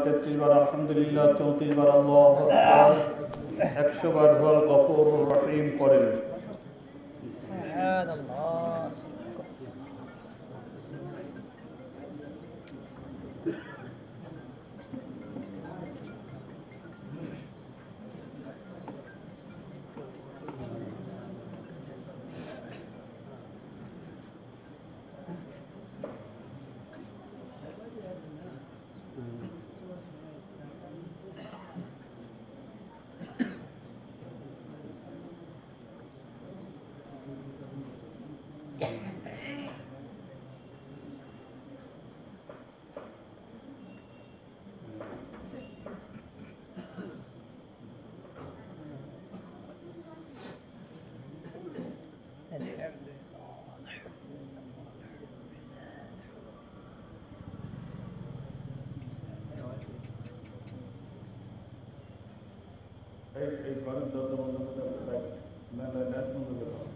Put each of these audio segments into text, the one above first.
33 বার আলহামদুলিল্লাহ, 34 বার আল্লাহু আকবার, 100 বার হুয়াল গফুরুর রহিম পড়েন। এই ঘরের দরজা বন্ধ করতে হবে, না ল্যাস বন্ধ করতে হবে।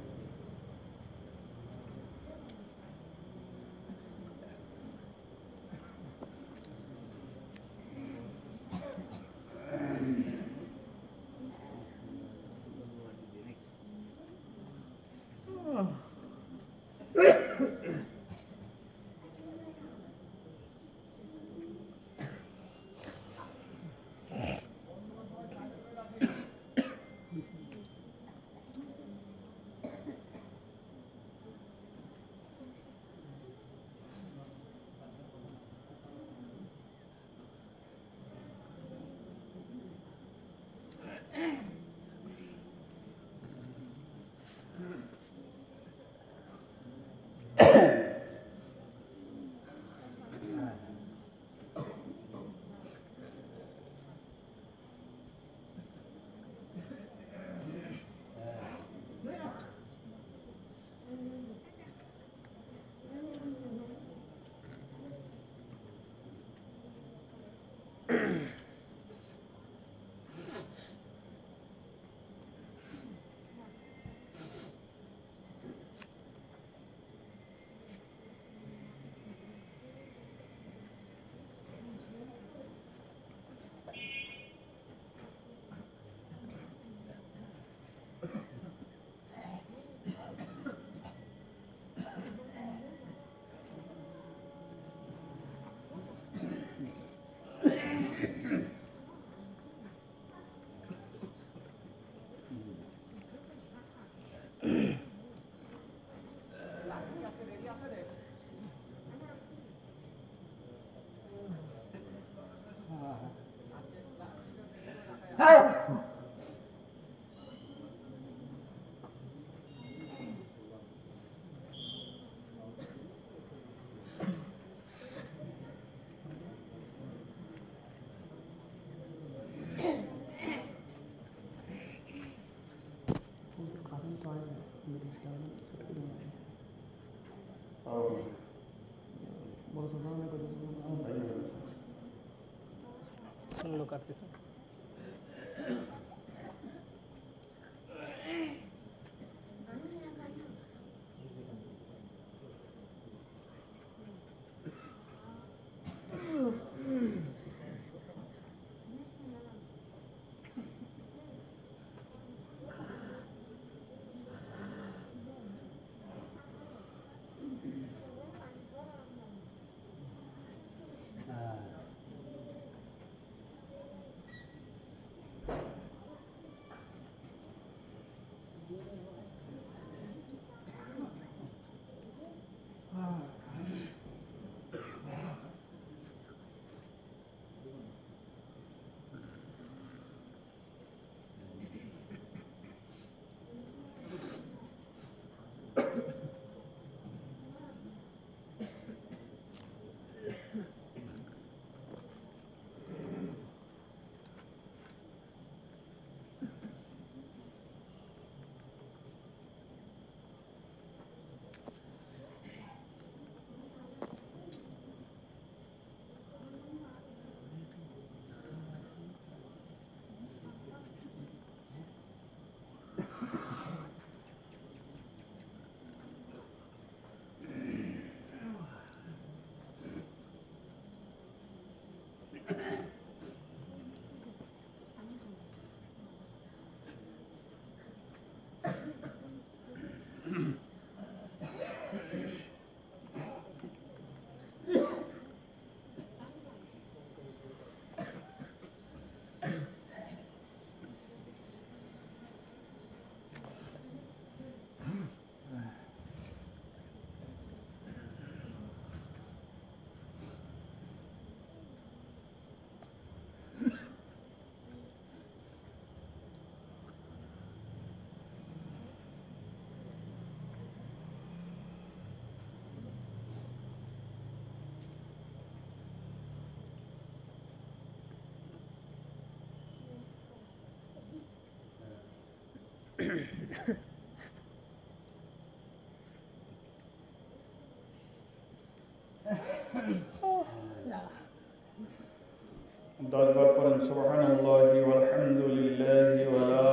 দশবার পড়েন সুবহানাল্লাহি ওয়ালহামদুলিল্লাহি ওয়া লা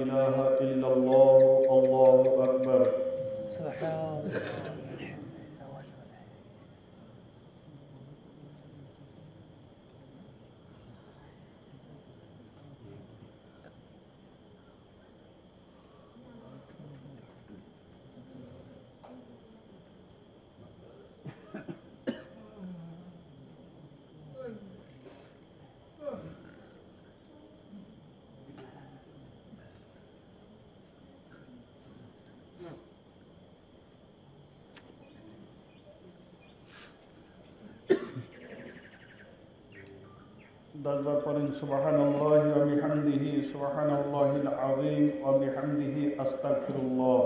ইলাহা ইল্লাল্লাহু আল্লাহু আকবার। দশবার পড়েন সুবহানাল্লাহি ওয়া বিহামদিহি সুবহানাল্লাহিল আযীম ওয়া বিহামদিহি আস্তাগফিরুল্লাহ।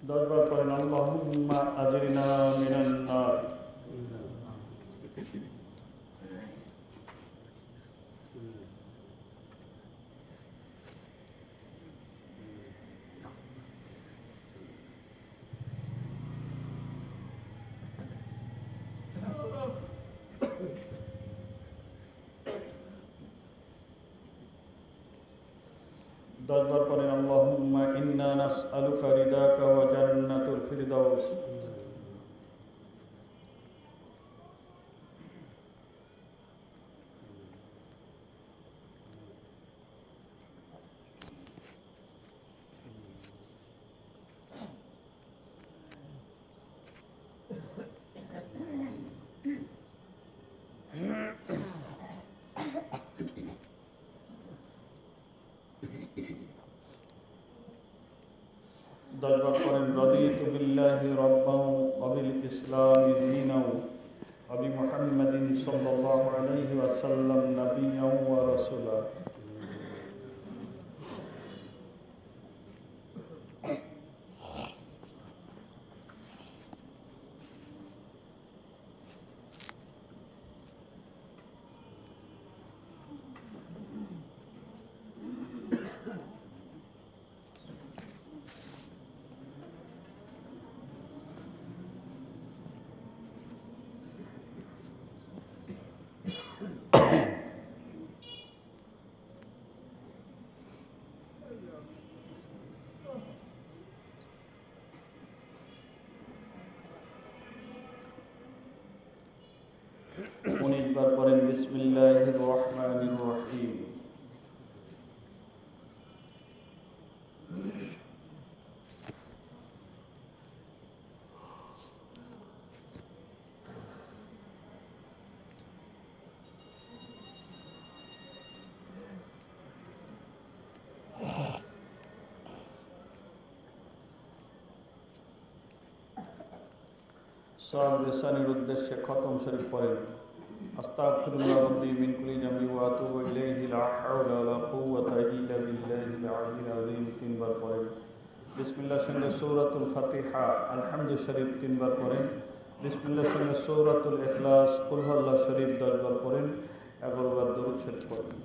দশবার পড়েন আল্লাহুম্মা আজরিনা মিনান নার। দশবার পড়েন আল্লাহুম্মা ইন্না নাসআলুকা রিদাকা ওয়া জান্নাতুল ফিরদাউস। দশবার পড়েন রাদিতু বিল্লাহি রাব্বান ওয়া বিল ইসলামি দীনান ওয়া বি মুহাম্মাদিন সাল্লাল্লাহু আলাইহি ওয়াসাল্লাম নাবিয়্যান ওয়া রাসূলা। বার পড়েন বিসমিল্লাহির রহমানির রহিম। সব রেসানির উদ্দেশ্যে খতম শরীফ পড়েন। আস্তাগফিরুল্লাহ রাব্বি মিন কুল্লি যামবি ওয়া আতুবু ইলাইহি লা হাওলা ওয়া লা কুওয়াতা ইল্লা বিল্লাহিল আলিয়্যিল আযীম তিনবার পড়েন। বিসমিল্লাহর সঙ্গে সূরাতুল ফাতিহা আলহামদু শরীফ তিনবার পড়েন। বিসমিল্লাহর সঙ্গে সূরাতুল ইখলাস কুল হুয়াল্লাহু শরীফ 10 বার পড়েন। 11 বার দরুদ শরীফ পড়েন।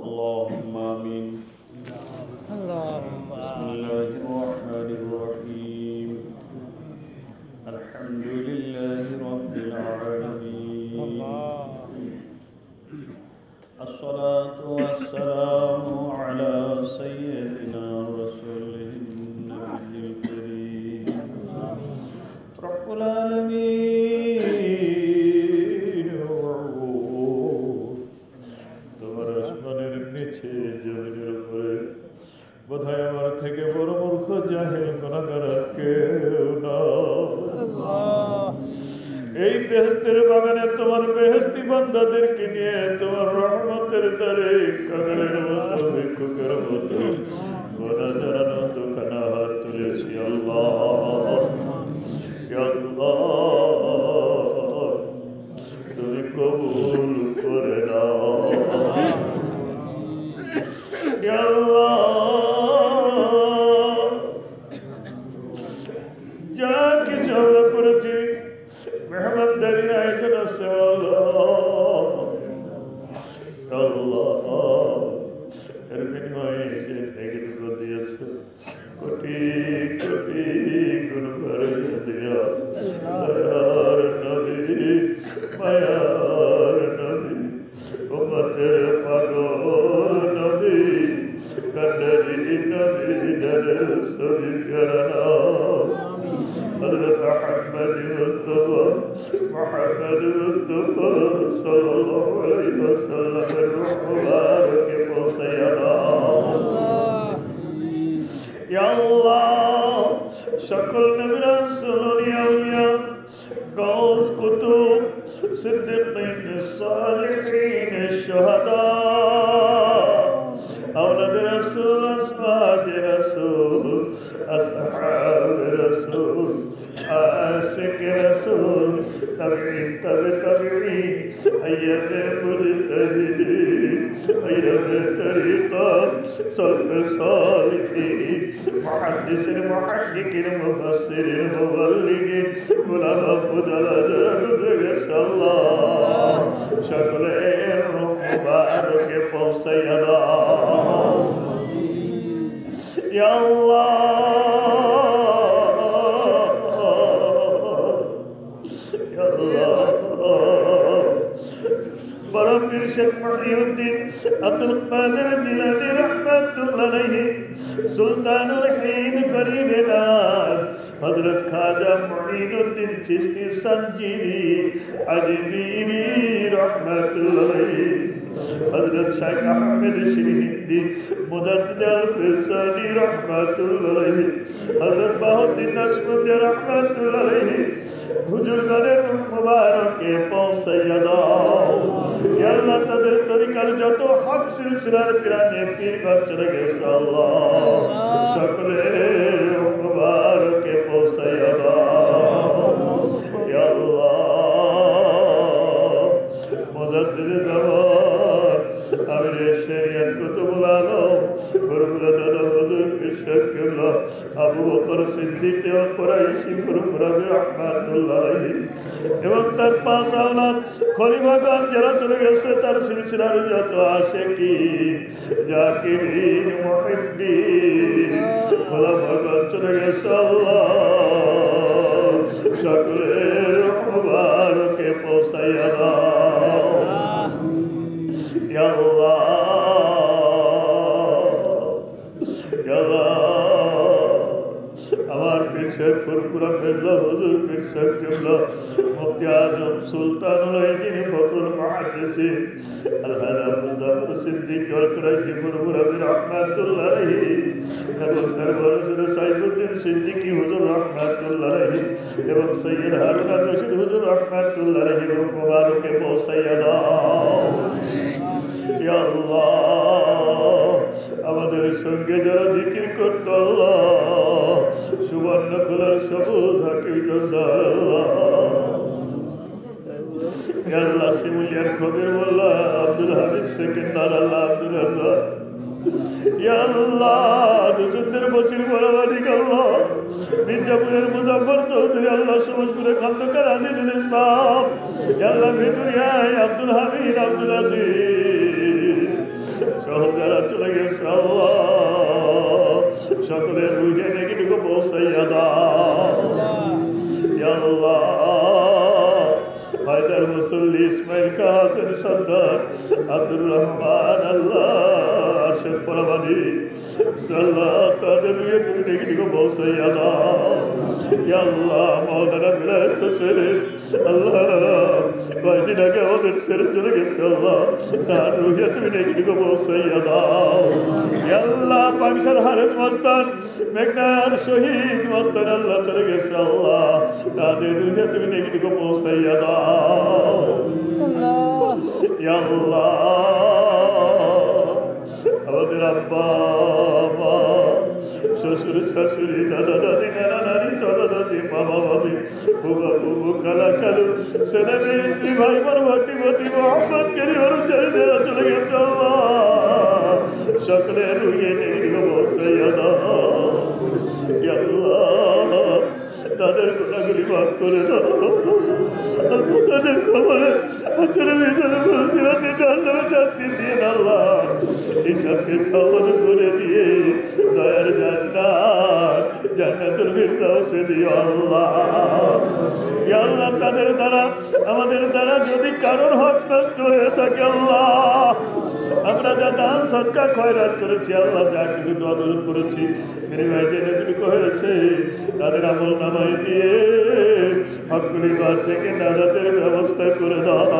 اللهم آمين. بسم الله الرحمن الرحيم. الحمد لله رب العالمين. الصلاة والسلام على سيدنا رسول النبي الكريم رب العالمين. তোমার আসমানের নিচে জমিনের উপরে বোধহয় আমার থেকে বড় মূর্খ জাহেল গুনাহগার আর কেউ না। এই বেহেশতের বাগানে তোমার বেহেশতি বান্দাদেরকে নিয়ে তোমার রহমতের দ্বারে কাগরের মতো ভিক্ষুকের মতো গোনা জানানো দুখানা হাত তুলেছি। আল্লাহ তুমি কবুল করে নাও। যা কিছু আমরা করেছি মেহমানদারির আয়োজন আছে এর বিনিময়ে যে নেগেটিভ দিয়েছ কোটি কোটি গুণ করে দিয়া দয়ার নবী মায়ার নবী উম্মতের পাগল নবী কান্ডারি নবী দরে সবি করনা حضرت محمد مصطفى صلى الله عليه وسلم الروح مبارك পৌঁছায়া ইয়া আল্লাহ সকল নবী রাসূল আউলিয়া গাউস কুতুব সিদ্দিকিন সালিহিন শুহাদা أولاد رسول أصحاب رسول أصحاب رسول عاشق رسول تبعين تبعين أيام مجتهدين أيام طريقة صلب صالحين محدثين محققين مفسرين مبلغين علماء فضلاء درجة الله شكل مبارك পৌঁছায়া দাও ইয়া আল্লাহ বড় পীর শেখ মহিউদ্দিন আব্দুল কাদের জিলানী রাহমাতুল্লাহ আলাইহি সুলতানুল হিন্দ গরিবেদার হযরত খাজা মুঈনুদ্দিন চিশতি সঞ্জীবী আজমিরি রাহমাতুল্লাহ আলাইহি हज़रत शेख अहमद शरीफी मुजद्दिद अल-फिसानी रहमतुल्लाह अलैहि हज़रत बाहुद्दीन नक्शबंदी रहमतुल्लाह अलैहि हुजूरगণের মুবারকে পৌঁছায়া দাও ইয়া আল্লাহ তাদের তরিকার যত হক সিলসিলার পিরানে পীরগণ চলে গেছে আল্লাহ সকলের মুবারকে পৌঁছায়া দাও ইয়া আল্লাহ মুজদ্দিদ জামান আমির শরিয়ত কুতুবুল আলম গুরুদাদা হুজুর শেখ কিবলা আবু বকর সিদ্দিক কুরাইশি ফুরফুরাবি রাহমাতুল্লাহ আলাইহি এবং তার পাঁচ আওলাদ খলিফাগণ যারা চলে গেছে তার সিলসিলার যত আশিকি জাকিরিন মুহিব্বিন খলিফাগণ চলে গেছে আল্লাহ সকলের মুবারকে পৌঁছায়া দাও ইয়া আল্লাহ ইয়া আল্লাহ আমার পিছে ফুরফুরা কিবলা হুজুর পীর সাহেব কিবলা মুফতি আজম সুলতানুল আইদিন ফখরুল মুহাদ্দিসিন আলহাজ আব্দুল জাফর সিদ্দিক ওয়াল কুরাইশি ফুরফুরা বীর রহমাতুল্লাহ আলাইহি এবং তার বড় ছেলে সাইফুদ্দিন সিদ্দিকী হুজুর রহমাতুল্লাহ আলাইহি এবং সৈয়দ হারুন আর রশিদ হুজুর রহমাতুল্লাহ আলাইহি মুবারকে পৌঁছাইয়া দাও ইয়া আল্লাহ আমাদের সঙ্গে যারা জিকির করত আল্লাহ সুবর্ণ খোলার সবুজ হাকিমদার আল্লাহ শিমুলিয়ার খবির মোল্লা আব্দুল হামিদ সেকেন্দার আল্লাহ আব্দুল রাজ্জাক ইয়া আল্লাহ দুজনদের বসির বরাবরিক আল্লাহ মির্জাপুরের মুজাফফর চৌধুরী আল্লাহ সমজপুরে খন্দকার আজিজুল ইসলাম ইয়া আল্লাহ ভিতরিয়ায় আব্দুল হামিদ আব্দুল আজিজ সহ যারা চলে গেছে আল্লাহ সকলের রুহে নেকিটুকু পৌঁছাইয়া দাও ইয়া আল্লাহ হায়দার মুসল্লি ইসমাইল কাসেম সর্দার আব্দুর রহমান আল্লাহ আরশেদ পরমানি আল্লাহ তাদের রুহে তুমি নেকিটুকু পৌঁছাইয়া দাও ইয়া আল্লাহ মাওলানা বিলায়েত হোসেন আল্লাহ কয়েকদিন আগে আমাদের ছেড়ে চলে গেছে আল্লাহ তার রুহে তুমি নেকিটুকু পৌঁছাইয়া দাও ইয়া আল্লাহ পাংশার হারেস মস্তান মেঘনার শহীদ মস্তান আল্লাহ চলে গেছে আল্লাহ তাদের রুহে তুমি নেকিটুকু পৌঁছাইয়া দাও ইয়া আল্লাহ আমাদের আব্বা মা শ্বশুর শাশুড়ি দাদা দাদি নানা নানি চাচা দাদি মামা মামি বুবা বুবু খালা খালু ছেলে মেয়ে স্ত্রী ভাই বোন ভক্তিপতি মোহাম্মদ কেরি অনুসারীদেরা চলে গেছে আল্লাহ সকলের রুহে নেকিটুকু পৌঁছাইয়া দাও ইয়া আল্লাহ তাদের গুনাহগুলি মাফ করে দাও তাদের কবরে হাসরের ভিতরে ফুলসিরাতে জাহান্নামের শাস্তি দিয়ে দাও আল্লাহ হিসাবকে সহজ করে দিয়ে দয়ার জান্নাতুল ফিরদাউসে দিও আল্লাহ ইয়া আল্লাহ তাদের দ্বারা আমাদের দ্বারা যদি কারোর হক নষ্ট হয়ে থাকে আল্লাহ আমরা যা দান সদকা খয়রাত করেছি আল্লাহ যা কিছু দোয়া দরুদ করেছি মেরে ভাই যে নেতৃত্ব হয়েছে তাদের আমল নামায় দিয়ে হকগুলি বাদ থেকে নাজাতের ব্যবস্থা করে দাও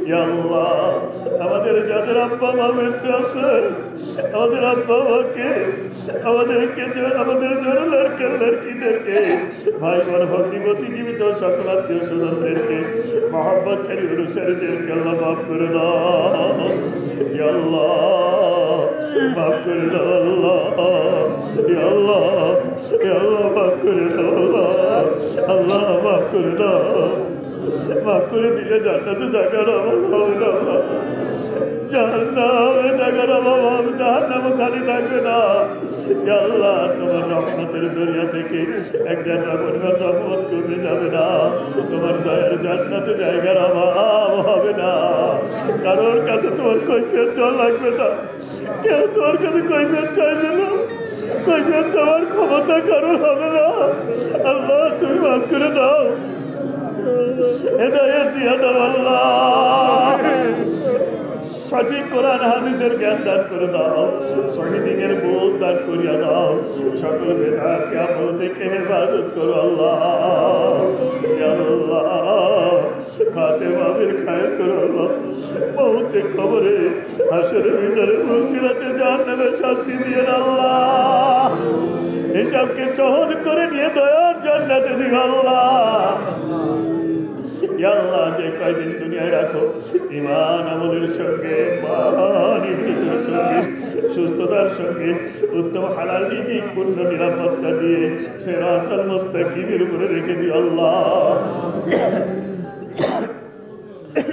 ইয়া আল্লাহ আমাদের যাদের আব্বা মা বেঁচে আছে আমাদের আব্বা মাকে আমাদেরকে আমাদের জরুলের কেল্লারকিদেরকে ভাই বোন ভগ্নিপতি জীবিত সকল আত্মীয় স্বজনদেরকে মহব্বত খালি অনুসারীদেরকে আল্লাহ মাফ করে দাও ইয়া আল্লাহ মাফ করে দাও আল্লাহ ইয়া আল্লাহ ইয়া আল্লাহ মাফ করে দাও আল্লাহ মাফ করে দাও মাফ করে দিলে জান্নাতে জায়গার অভাব হবে না জাহান্নামে জায়গার অভাব হবে জাহান্নামও খালি থাকবে না ইয়া আল্লাহ তোমার রহমতের দরিয়া থেকে একজন পরিবার রহমত কমে যাবে না তোমার দয়ার জান্নাতে জায়গার অভাব হবে না কারোর কাছে তোমার কৈফিয়ত দেওয়া লাগবে না কেউ তোমার কাছে কৈফিয়ত চাইবে না কৈফিয়ত চাওয়ার ক্ষমতা কারোর হবে না আল্লাহ তুমি মাফ করে দাও হেদায়েত দিয়া দাও আল্লাহ সঠিক কোরআন হাদিসের জ্ঞান দান করে দাও শহীদিনের বোঝ দান করিয়া দাও সকল বেদাতকে আমল থেকে হেফাজত করো আল্লাহ ইয়া আল্লাহ ফাতেমাদের খায়ের করো আল্লাহ মৌতে কবরে হাসরের ভিতরে ফুলসিরাতে জাহান্নামের শাস্তি দিয়ে আল্লাহ হিসাবকে সহজ করে নিয়ে দয়ার জান্নাতে দিও আল্লাহ ইয়া আল্লাহ যে কয়দিন দুনিয়ায় রাখো ঈমান আমলের সঙ্গে ইজ্জতের সঙ্গে সুস্থতার সঙ্গে উত্তম হালাল রিজিক পূর্ণ নিরাপত্তা দিয়ে সিরাতাল মুস্তাকিমের উপরে রেখে দিও আল্লাহ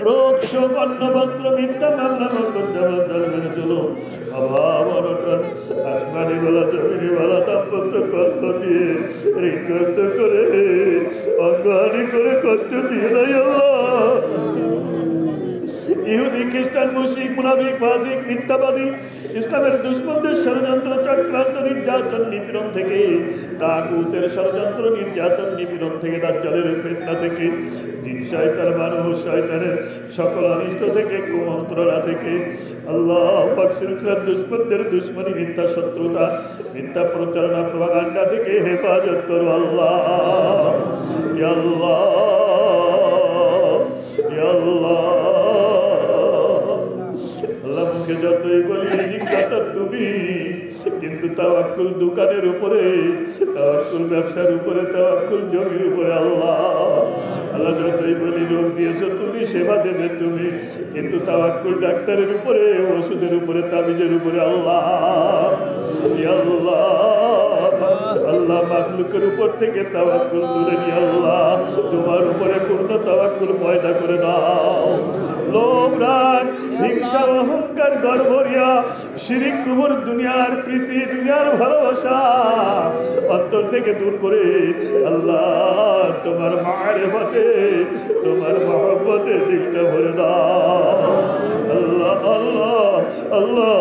রোগ শোক অন্ন বস্ত্র মিথ্যা মামলা মোকদ্দমা মেনে চলো অভাব অনটন আসমানি বেলা জমিনি বেলা দাম্পত্য কষ্ট দিয়ে ঋণগ্রস্ত করে অজ্ঞানী করে কষ্ট দিয়ে নাই আল্লাহ ইহুদি খ্রিস্টান মুশরিক মুনাফিক ফাসিক মিথ্যাবাদী ইসলামের দুশমনদের ষড়যন্ত্র চক্রান্ত নির্যাতন নিপীড়ন থেকে তাগুতের ষড়যন্ত্র নির্যাতন নিপীড়ন থেকে দাজ্জালের ফিতনা থেকে জিন শয়তান মানুষ শয়তানের সকল অনিষ্ট থেকে কুমন্ত্রণা থেকে আল্লাহ পাক সিলসিলার দুশমনদের দুশমনী মিথ্যা শত্রুতা মিথ্যা প্রচারণা প্রভাগান্ডা থেকে হেফাজত করো আল্লাহ ইয়া আল্লাহ ইয়া আল্লাহ আল্লাহ মুখে যতই বলি জিজ্ঞাসা তুমি কিন্তু তাওয়াক্কুল দোকানের উপরে তাওয়াক্কুল ব্যবসার উপরে তাওয়াক্কুল জমির উপরে আল্লাহ আল্লাহ যতই বলি রোগ দিয়েছো তুমি সেবা দেবে তুমি কিন্তু তাওয়াক্কুল ডাক্তারের উপরে ওষুধের উপরে তাবিজের উপরে আল্লাহ ইয়া আল্লাহ আল্লাহ মাখলুকের উপর থেকে তাওয়াক্কুল তুলে নিয়ে আল্লাহ তোমার উপরে পূর্ণ তাওয়াক্কুল পয়দা করে দাও লোভ রাগ হিংসা অহংকার গর্বরিয়া শিরিক কুবর দুনিয়ার প্রীতি দুনিয়ার ভালোবাসা অন্তর থেকে দূর করে আল্লাহ তোমার মারিফতে তোমার মহব্বতে দিলটা ভরে দাও আল্লাহ আল্লাহ আল্লাহ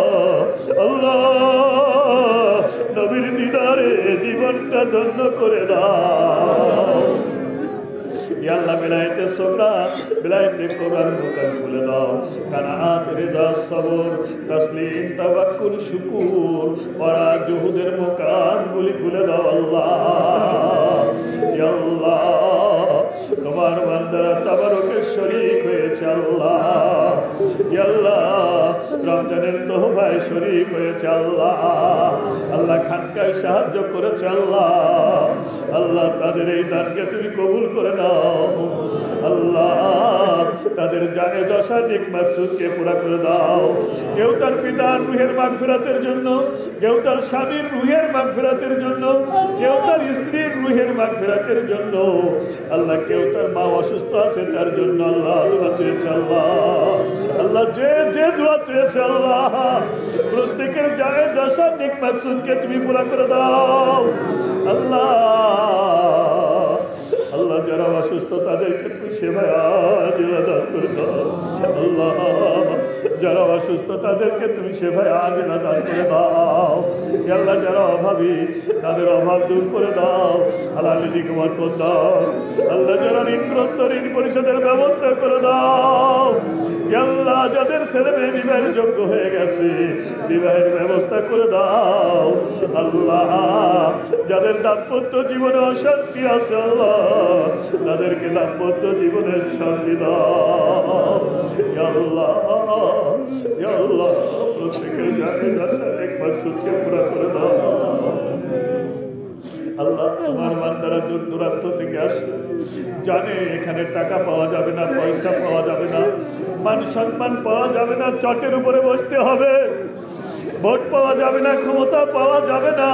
আল্লাহ নবীর দিদারে জীবনটা ধন্য করে দাও আল্লাহ বিলাইতে সোবরা বিলাইতে কোরআন মুকান খুলে দাও কানাত রিদা সবর তাসলিম তাওয়াক্কুল শুকুর ওয়া জুহুদের মুকান গুলি খুলে দাও আল্লাহ ইয়া আল্লাহ তোমার বান্দারা তাবারকের শরীক হয়েছে আল্লাহ ইয়া আল্লাহ রমজানের তোহফায় শরীক হয়েছে আল্লাহ আল্লাহ খানকায় সাহায্য করেছে আল্লাহ আল্লাহ তাদের এই দানকে তুমি কবুল করে নাও আল্লাহ তাদের জানে দশা নেক মাকসুদকে পুরা করে দাও কেউ তার পিতার রুহের মাগফিরাতের জন্য কেউ তার স্বামীর রুহের মাগফিরাতের জন্য কেউ তার স্ত্রীর রুহের মাগফিরাতের জন্য আল্লাহ কেউ তার মা অসুস্থ আছে তার জন্য আল্লাহ দোয়া চেয়েছে আল্লাহ আল্লাহ যে যে দোয়া চেয়েছে আল্লাহ প্রত্যেকের জানে দশা নেক মাকসুদকে তুমি পুরা করে দাও আল্লাহ আল্লাহ যারা অসুস্থ তাদেরকে তুমি সেবায় আজিলা দান করে দাও আল্লাহ যারা অসুস্থ তাদেরকে তুমি সেবায় আজিলা দান করে দাও আল্লাহ যারা অভাবী তাদের অভাব দূর করে দাও হালালি নিকমত করে দাও আল্লাহ যারা ঋণগ্রস্ত ঋণ পরিশোধের ব্যবস্থা করে দাও আল্লাহ যাদের ছেলে মেয়ে বিবাহের যোগ্য হয়ে গেছে বিবাহের ব্যবস্থা করে দাও আল্লাহ যাদের দাম্পত্য জীবনে অশান্তি আছে আল্লাহ তাদেরকে দাম্পত্য জীবনের শান্তি দাও ইয়া আল্লাহ ইয়া আল্লাহ প্রত্যেকের জানে দশা নেক মাকসুদকে পুরা করে দাও আল্লাহ তোমার বান্দারা দূর দূরান্ত থেকে আসে জানে এখানে টাকা পাওয়া যাবে না পয়সা পাওয়া যাবে না মান সম্মান পাওয়া যাবে না চটের উপরে বসতে হবে ভোট পাওয়া যাবে না ক্ষমতা পাওয়া যাবে না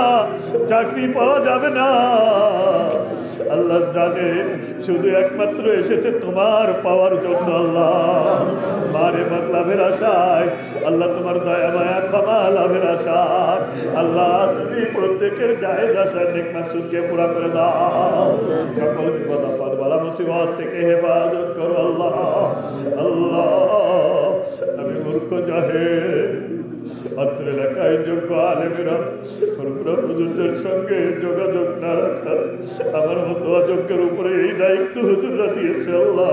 চাকরি পাওয়া যাবে না আল্লাহ জানে শুধু একমাত্র এসেছে তোমার পাওয়ার জন্য আল্লাহ মারিফাত লাভের আশায় আল্লাহ তোমার দয়া মায়া ক্ষমা লাভের আশায় আল্লাহ তুমি প্রত্যেকের জায়েজ আশায় নেক মাকসুদকে পুরা করে দাও সকল বিপদ আপদ বালা মুসিবত থেকে হেফাজত করো আল্লাহ আল্লাহ আমি মূর্খ জাহেল অত্র এলাকায় যোগ্য আলেমেরা ফুরফুরা হুজুরদের সঙ্গে যোগাযোগ না রাখা আমার মতো অযোগ্যের উপরে এই দায়িত্ব হুজুররা দিয়েছে আল্লাহ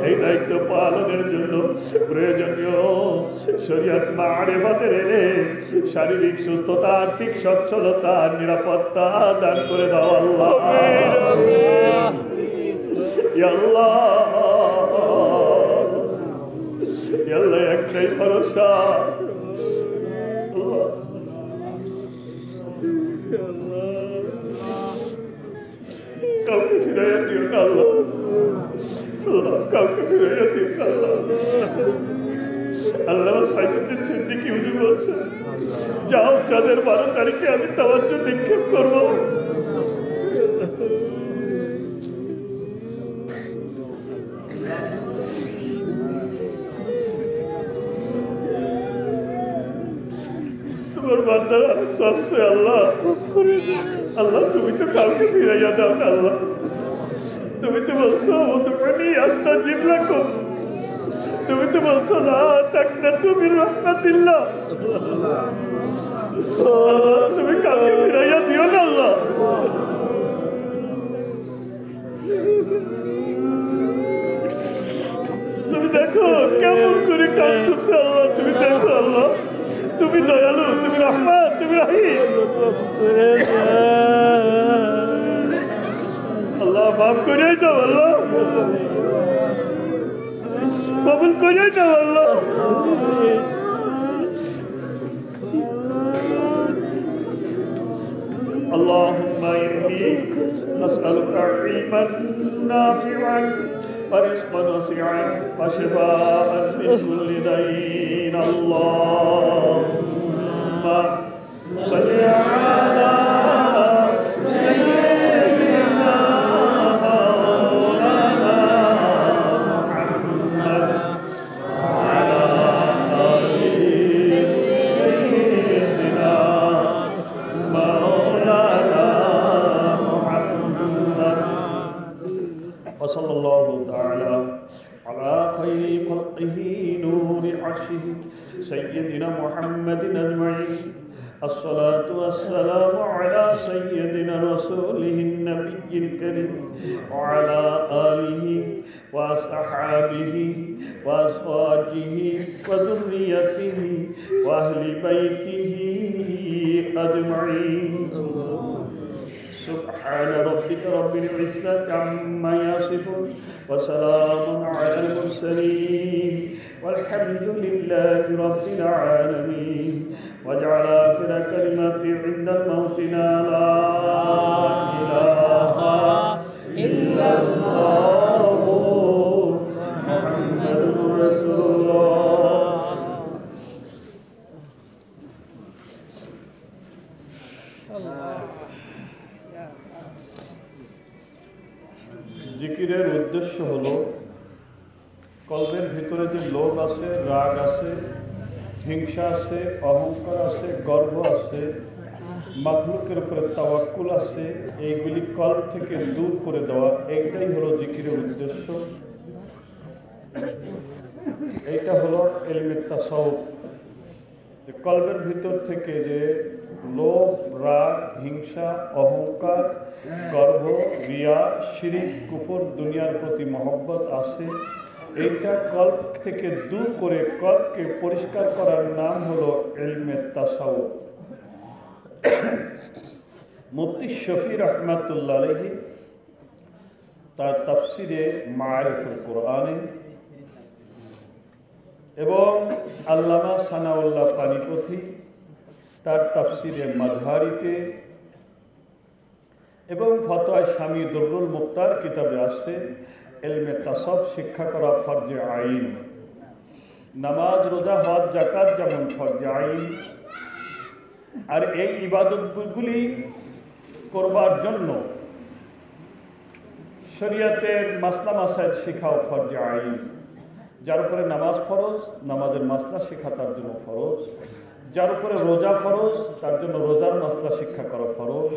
এই দায়িত্ব পালনের জন্য প্রয়োজনীয় শরীয়ত মারিফাতের এনে শারীরিক সুস্থতা আর্থিক সচ্ছলতা নিরাপত্তা দান করে দাও আল্লাহ ইয়া আল্লাহ ইয়া আল্লাহ একটাই ভরসা কাউকে ফিরাইয়া দিও না আল্লাহ কাউকে ফিরাইয়া দিও না আল্লাহ আল্লাহ সাইফুদ্দিন সিদ্দিকী হুজুর বলছে যাও চাঁদের 12 তারিখে আমি তাওয়াজ্জুহ নিক্ষেপ করবো তোমার বান্দারা আসছে আল্লাহ আল্লাহ তুমি তো কাউকে ফিরাইয়া দাও না আল্লাহ তুমি তো বলছো উদউনি আস্তাজিব লাকুম তুমি তো বলছো না তাকনাতু মির রাহমাতিল্লাহ। তুমি কাউকে ফিরাইয়া দিও না আল্লাহ। তুমি দেখো কেমন করে কাঁদতেছে আল্লাহ, তুমি দেখো আল্লাহ, তুমি দয়ালু, তুমি রহমান, তুমি রহিম। আল্লাহ মাফ করে দাও আল্লাহ, কবুল করে দাও আল্লাহ। اللهم إني أسألك علما نافعا ورزقا واسعا وشفاء من كل دين. اللهم صل على سيدنا مولانا محمد وعلى آل سيدنا مولانا محمد وصلى الله تعالى على خير خلقه نور عرشه سيدنا محمد أجمعين. الصلاة والسلام على سيدنا رسوله النبي الكريم وعلى آله وأصحابه وأزواجه وذريته وأهل بيته أجمعين. سبحان ربك رب العزة عما يصفون وسلام على المرسلين والحمد لله رب العالمين. واجعل آخر كلمتي عند الموت لا إله إلا الله محمد رسول الله. জিকিরের উদ্দেশ্য হলো কলবের ভিতরে যে লোভ আছে, রাগ আছে, হিংসা আছে, অহংকার আছে, গর্ব আছে, মাখলুকের উপরে তাওয়াক্কুল আছে, এইগুলি কলব থেকে দূর করে দেওয়া, এইটাই হলো জিকিরের উদ্দেশ্য। এইটা হলো ইলমে তাসাউফ। কলবের ভিতর থেকে যে লোভ, রাগ, হিংসা, অহংকার, গর্ব, রিয়া, শিরিক, কুফর, দুনিয়ার প্রতি মহব্বত আছে, এইটা কল্প থেকে দূর করে কল্পকে পরিষ্কার করার নাম হলো ইলমে তাসাউফ। মুফতি শফি রহমাতুল্লাহ আলাইহি তার তাফসিরে মারিফুল কোরআনে এবং আল্লামা সানাউল্লাহ পানিপথি তার তাফসিরে মাজহারিতে এবং ফতোয়া স্বামী দুররুল মুক্তার কিতাবে আছে ইলমে তাসাউফ শিক্ষা করা ফরজে আইন। নামাজ, রোজা, হজ, যাকাত যেমন ফরজে আইন, আর এই ইবাদতগুলি করবার জন্য শরীয়তের মাসলা মাসাইল শেখাও ফরজে আইন। যার উপরে নামাজ ফরজ, নামাজের মাসলা শেখা তার জন্য ফরজ। যার উপরে রোজা ফরজ, তার জন্য রোজার মাসলা শিক্ষা করা ফরজ।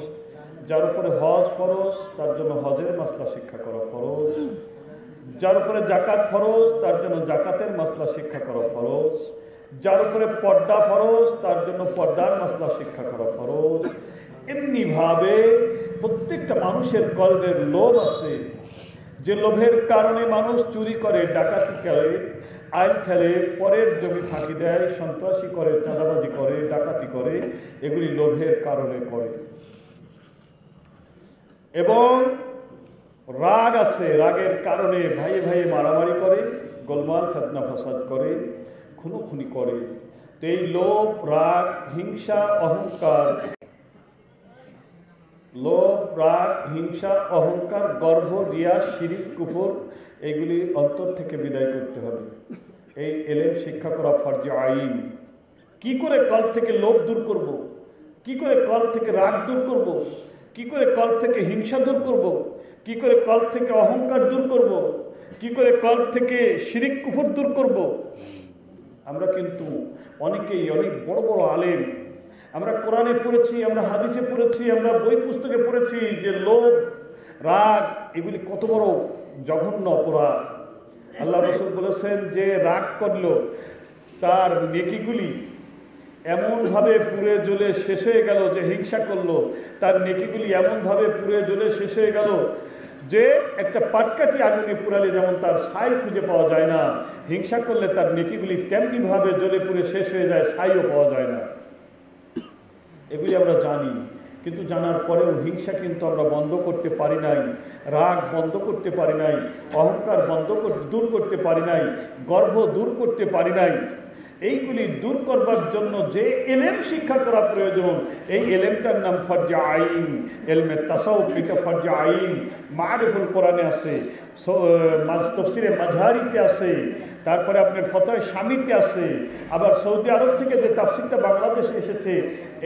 যার উপরে হজ ফরজ, তার জন্য হজের মাসলা শিক্ষা করা ফরজ। যার উপরে জাকাত ফরজ, তার জন্য জাকাতের মাসলা শিক্ষা করা ফরজ। যার উপরে পর্দা ফরজ, তার জন্য পর্দার মাসলা শিক্ষা করা ফরজ। এমনিভাবে প্রত্যেকটা মানুষের কলবের লোভ আছে, যে লোভের কারণে মানুষ চুরি করে, ডাকাতি করে, আইন ঠেলে, পরের জমি ফাঁকি দেয়, সন্ত্রাসী করে, চাঁদাবাজি করে, ডাকাতি করে, এগুলি লোভের কারণে করে। এবং রাগ আছে, রাগের কারণে ভাইয়ে ভাইয়ে মারামারি করে, গোলমাল ফিতনা ফাসাদ করে, খুনোখুনি করে। তো এই লোভ, রাগ, হিংসা, অহংকার, লোভ, রাগ, হিংসা, অহংকার, গর্ব, রিয়া, শিরিক, কুফর, এইগুলি অন্তর থেকে বিদায় করতে হবে। এই এলেম শিক্ষা করা ফরজে আইন। কি করে কল্প থেকে লোভ দূর করব? কি করে কল্প থেকে রাগ দূর করব? কি করে কল্প থেকে হিংসা দূর করব? কি করে কল্প থেকে অহংকার দূর করব? কি করে কল্প থেকে শিরিক, কুফর দূর করব? আমরা কিন্তু অনেকেই অনেক বড় বড় আলেম, আমরা কোরআনে পড়েছি, আমরা হাদিসে পড়েছি, আমরা বই পুস্তকে পড়েছি যে লোভ, রাগ এগুলি কত বড় জঘন্য অপরাধ। আল্লাহ রাসূল বলেছেন যে রাগ করলো তার নেকিগুলি এমনভাবে পুড়ে জ্বলে শেষ হয়ে গেল, যে হিংসা করলো তার নেকিগুলি এমনভাবে পুড়ে জ্বলে শেষ হয়ে গেল যে একটা পাটকাঠি আগুনে পুড়ালে যেমন তার ছাই খুঁজে পাওয়া যায় না, হিংসা করলে তার নেকিগুলি তেমনিভাবে জ্বলে পুড়ে শেষ হয়ে যায়, ছাইও পাওয়া যায় না। এগুলি আমরা জানি, কিন্তু জানার পরেও হিংসা কিন্তু আমরা বন্ধ করতে পারি নাই, রাগ বন্ধ করতে পারি নাই, অহংকার দূর করতে পারি নাই, গর্ব দূর করতে পারি নাই। এইগুলি দূর করবার জন্য যে এলেম শিক্ষা করা প্রয়োজন, এই এলেমটার নাম ফরজে আইন, এলমে তাসাউফ, এটা ফরজে আইন। মারিফুল কোরআনে আছে, তফসিরে মাঝহারিতে আছে, তারপরে আপনার ফতোয়া শামিতে আছে, আবার সৌদি আরব থেকে যে তাফসিরটা বাংলাদেশে এসেছে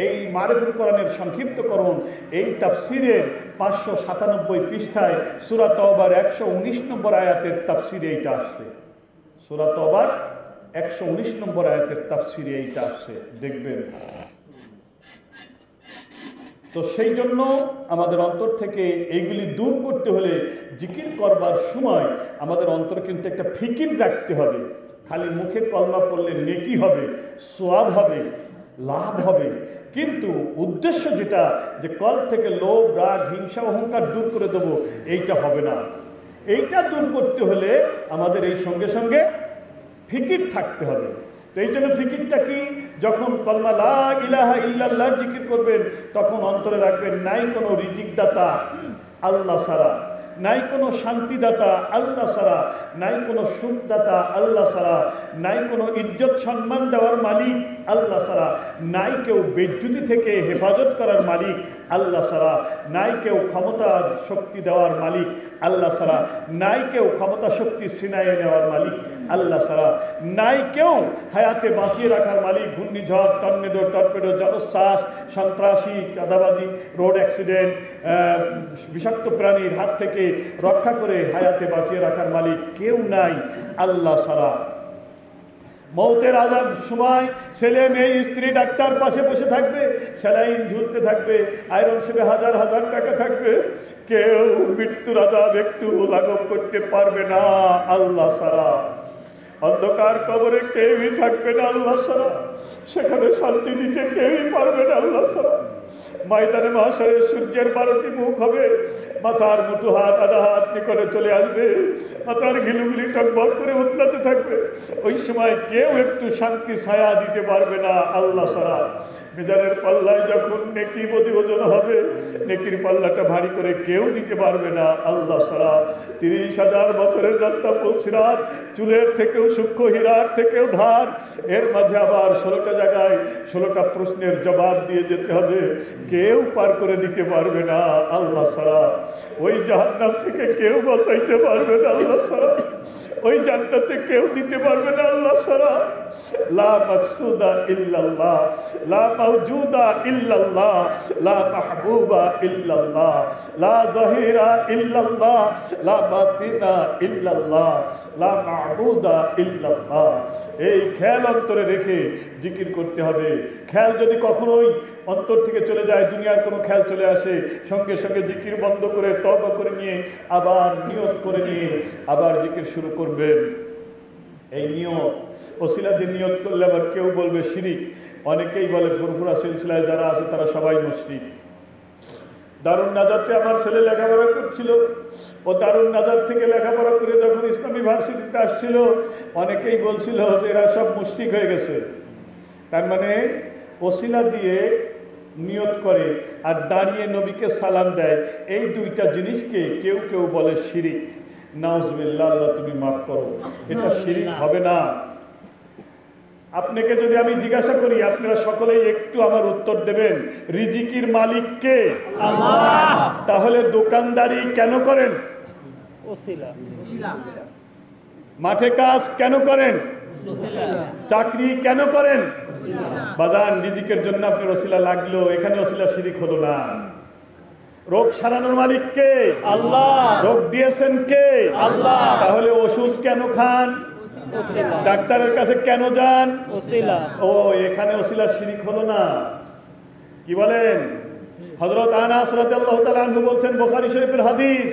এই মারিফুল কোরআনের সংক্ষিপ্তকরণ, এই তাফসিরের 597 পৃষ্ঠায় সূরা তওবার 119 নম্বর আয়াতের তাফসিরে এইটা আসছে। সূরা তওবার 119 নম্বর আয়াতের তাফসিরে এইটা আসছে, দেখবেন। তো সেই জন্য আমাদের অন্তর থেকে এইগুলি দূর করতে হলে জিকির করবার সময় আমাদের অন্তর কিন্তু একটা ফিকির রাখতে হবে। খালি মুখে কলমা পড়লে নেকি হবে, সওয়াব হবে, লাভ হবে, কিন্তু উদ্দেশ্য যেটা যে কল থেকে লোভ, রাগ, হিংসা, অহংকার দূর করে দেবো, এইটা হবে না। এইটা দূর করতে হলে আমাদের এই সঙ্গে সঙ্গে ফিকির থাকতে হবে। তো এই জন্য ফিকিরটা কি, যখন কলমা লা ইলাহা ইল্লাল্লাহ জিকির করবেন তখন অন্তরে রাখবেন নাই কোনো রিজিক দাতা আল্লাহ ছাড়া, নাই কোনো শান্তিদাতা আল্লাহ ছাড়া, নাই কোনো সুখদাতা আল্লাহ ছাড়া, নাই কোনো ইজ্জত সম্মান দেওয়ার মালিক আল্লাহ ছাড়া, নাই কেউ বেজ্জুতি থেকে হেফাজত করার মালিক আল্লাহ ছাড়া, নাই কেউ ক্ষমতা শক্তি দেওয়ার মালিক আল্লাহ ছাড়া, নাই কেউ ক্ষমতা শক্তি ছিনাইয়ে নেওয়ার মালিক আল্লাহ ছাড়া, নাই কেউ হায়াতে বাঁচিয়ে রাখার মালিক, ঘূর্ণিঝড়, টর্নেডো, জলোচ্ছ্বাস, সন্ত্রাসী, চাঁদাবাজি, রোড অ্যাক্সিডেন্ট, বিষাক্ত প্রাণীর হাত থেকে রক্ষা করে হায়াতে বাঁচিয়ে রাখার মালিক কেউ নাই আল্লাহ ছাড়া। মৌতের আজাব সময় ছেলে মেয়ে স্ত্রী ডাক্তার পাশে বসে থাকবে, স্যালাইন ঝুলতে থাকবে, আয়রন শিপে হাজার হাজার টাকা থাকবে, কেউ মৃত্যুর আজাব একটু লাঘব করতে পারবে না আল্লাহ ছাড়া। অন্ধকার কবরে কেউই থাকবে না আল্লাহ ছাড়া, সেখানে শান্তি দিতে কেউই পারবে না আল্লাহ ছাড়া। ময়দানে মাহশরে সূর্যের 12টি মুখ হবে, মাথার মুঠো হাত আধা হাত নিকটে চলে আসবে, মাথার ঘিলুগুলি টকবক করে উতলাতে থাকবে। ওই সময় কেউ একটু শান্তি ছায়া দিতে পারবে না আল্লাহ ছাড়া। মিজানের পাল্লায় যখন নেকি বদি ওজন হবে, নেকির পাল্লাটা ভারী করে কেউ দিতে পারবে না আল্লাহ ছাড়া। 30,000 বছরের রাস্তা পুলসিরাত, চুলের থেকেও সূক্ষ্ম, হীরার থেকেও ধার, এর মাঝে আবার 16টা জায়গায় 16টা প্রশ্নের জবাব দিয়ে যেতে হবে, কেউ পার করে দিতে পারবে না আল্লাহ ছাড়া। ওই জাহান্নাম থেকে কেউ বাঁচাইতে পারবে না আল্লাহ ছাড়া, ওই জান্নাতে কেউ দিতে পারবে না আল্লাহ ছাড়া। লা মাকসুদা ইল্লাল্লাহ, লা মাওজুদা ইল্লাল্লাহ, লা মাহবুবা ইল্লাল্লাহ, লা যাহিরা ইল্লাল্লাহ, লা বাতিনা ইল্লাল্লাহ, লা মা'বুদা ইল্লাল্লাহ। এই খেয়াল অন্তরে রেখে জিকির করতে হবে। খেয়াল যদি কখনোই অন্তর থেকে চলে যায়, দুনিয়ার কোনো খেয়াল চলে আসে, সঙ্গে সঙ্গে জিকির বন্ধ করে তওবা করে নিয়ে আবার নিয়ত করে নিয়ে আবার জিকির শুরু করবেন। এই নিয়ত ওসিলা দিয়ে নিয়ত করলে আবার কেউ বলবে শিরিক। অনেকেই বলে ফুরফুরা সিলসিলায় যারা আছে তারা সবাই মুশরিক। দারুন নাজাতে আমার ছেলে লেখাপড়া করছিল, ও দারুন নাজাত থেকে লেখাপড়া করে যখন ইসলামী ভার্সিটিতে আসছিল, অনেকেই বলছিল যে এরা সব মুশরিক হয়ে গেছে। তার মানে ওসিলা দিয়ে নিয়ত করে আর দাঁড়িয়ে নবীকে সালাম দেয়, এই দুইটা জিনিসকে কেউ কেউ বলে শিরিক। নাউজুবিল্লাহ, আল্লাহ তুমি মাফ করো, এটা শিরিক হবে না। আপনাকে যদি আমি জিজ্ঞাসা করি, আপনারা সকলেই একটু আমার উত্তর দেবেন, রিজিকির মালিক কে? আল্লাহ। তাহলে দোকানদারি কেন করেন? ওসিলা। মাঠে কাজ কেন করেন? চাকরি কেন করেন? বাজান রিজিকের জন্য আপনার ওসিলা লাগলো, এখানে ওসিলা শিরিক হলো না। রোগ সারানোর মালিক কে? আল্লাহ। রোগ দিয়েছেন কে? আল্লাহ। তাহলে ওষুধ কেন খান? ডাক্তারের কাছে কেন যান? ওসিলা। ও, এখানে ওসিলা শিরিক হলো না। কি বলেন? হযরত আনাস রাদিয়াল্লাহু তাআলা আনহু বলছেন, বুখারী শরীফের হাদিস,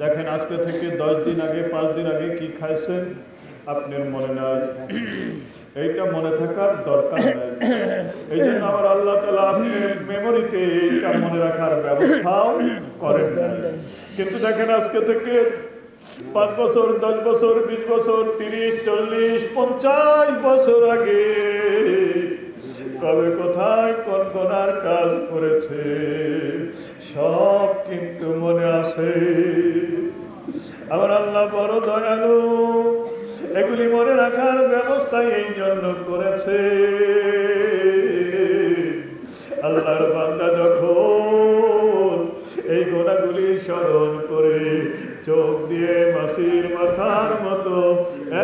দেখেন আজকে থেকে 10 দিন আগে 5 দিন আগে কি খাইছেন আপনার মনে নাই, এইটা মনে থাকার দরকার নাই। এই জন্য আমার আল্লাহ তাআলা আপনার মেমোরিতে এইটা মনে রাখার ব্যবস্থাও করেন নাই। কিন্তু দেখেন আজকে থেকে 5 বছর 10 বছর 20 বছর 30 40 50 বছর আগে কবে কোথায় কোন গুনার কাজ করেছে সব কিন্তু মনে আছে। আমার আল্লাহ বড় দয়ালু, এগুলি মনে রাখার ব্যবস্থা এই জন্য করেছে। আল্লাহর বান্দা যখন এই গোনাগুলি স্মরণ করে চোখ দিয়ে মাসির মাথার মতো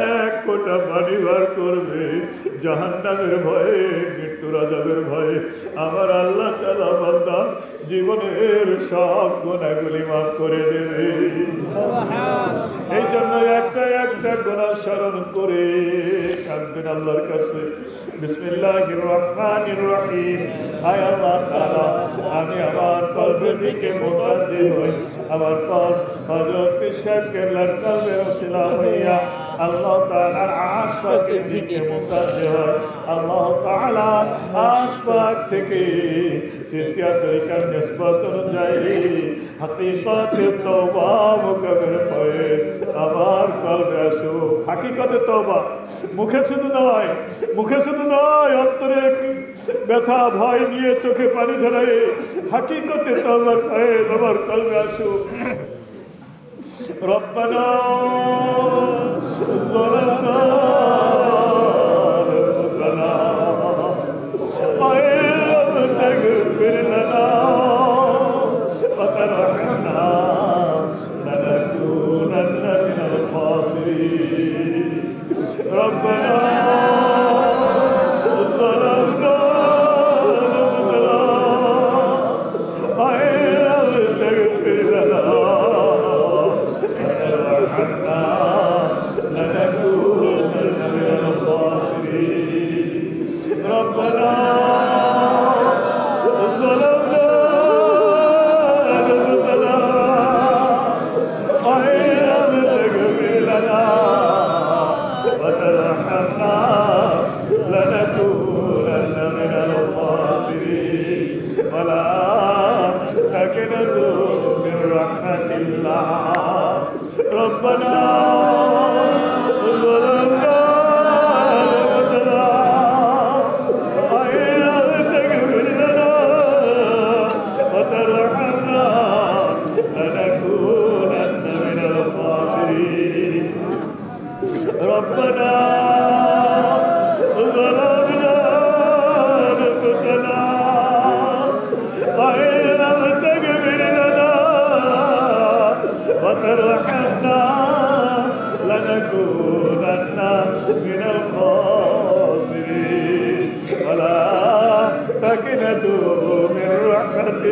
1 ফোঁটা পানি বার করবে জাহান্নামের ভয়ে, মৃত্যুর আযাবের ভয়ে, আমার আল্লাহ তাআলা বান্দা জীবনের সব গোনাগুলি মাফ করে দেবে। এই জন্য একটা একটা গোনা স্মরণ করে কাঁদবেন আল্লাহর কাছে। বিসমিল্লাহির রহমানির রহিম। আয় আল্লাহ তাআলা, আমি আমার কলবের দিকে মুতাওয়াজ্জি হই, আমার কলব হযরত পীর সাহেব কেবলার কলবের ওসিলা হইয়া আল্লাহ তাআলার আশফাকের দিকে মুতাওয়াজ্জি হয়। আল্লাহ তাআলা আশফাক থেকে চিশতিয়া তরিকার নিসবত অনুযায়ী হাকিকতে তওবা মুকবের হয়ে আমার কলবে আসুক। হাকিকতে তওবা, মুখে শুধু নয়, মুখে শুধু নয়, অন্তরে ব্যথা ভয় নিয়ে চোখে পানি ঝরায় হাকিকতে তওবা হয়ে আমার কলবে আসুক। রব্বানা যালামনা আনফুসানা ওয়া ইল্লাম তাগফির লানা ওয়া তারহামনা লানাকুনান্না মিনাল খাসিরিন। রব্বানা যালামনা আনফুসানা ওয়া ইল্লাম তাগফির লানা لنكونن من الخاسرين. ربنا ظلمنا أنفسنا وإن لم تغفر لنا وترحمنا لنكونن من الخاسرين. ولا تقنطوا من رحمة الله. ربنا ظلمنا أنفسنا وإن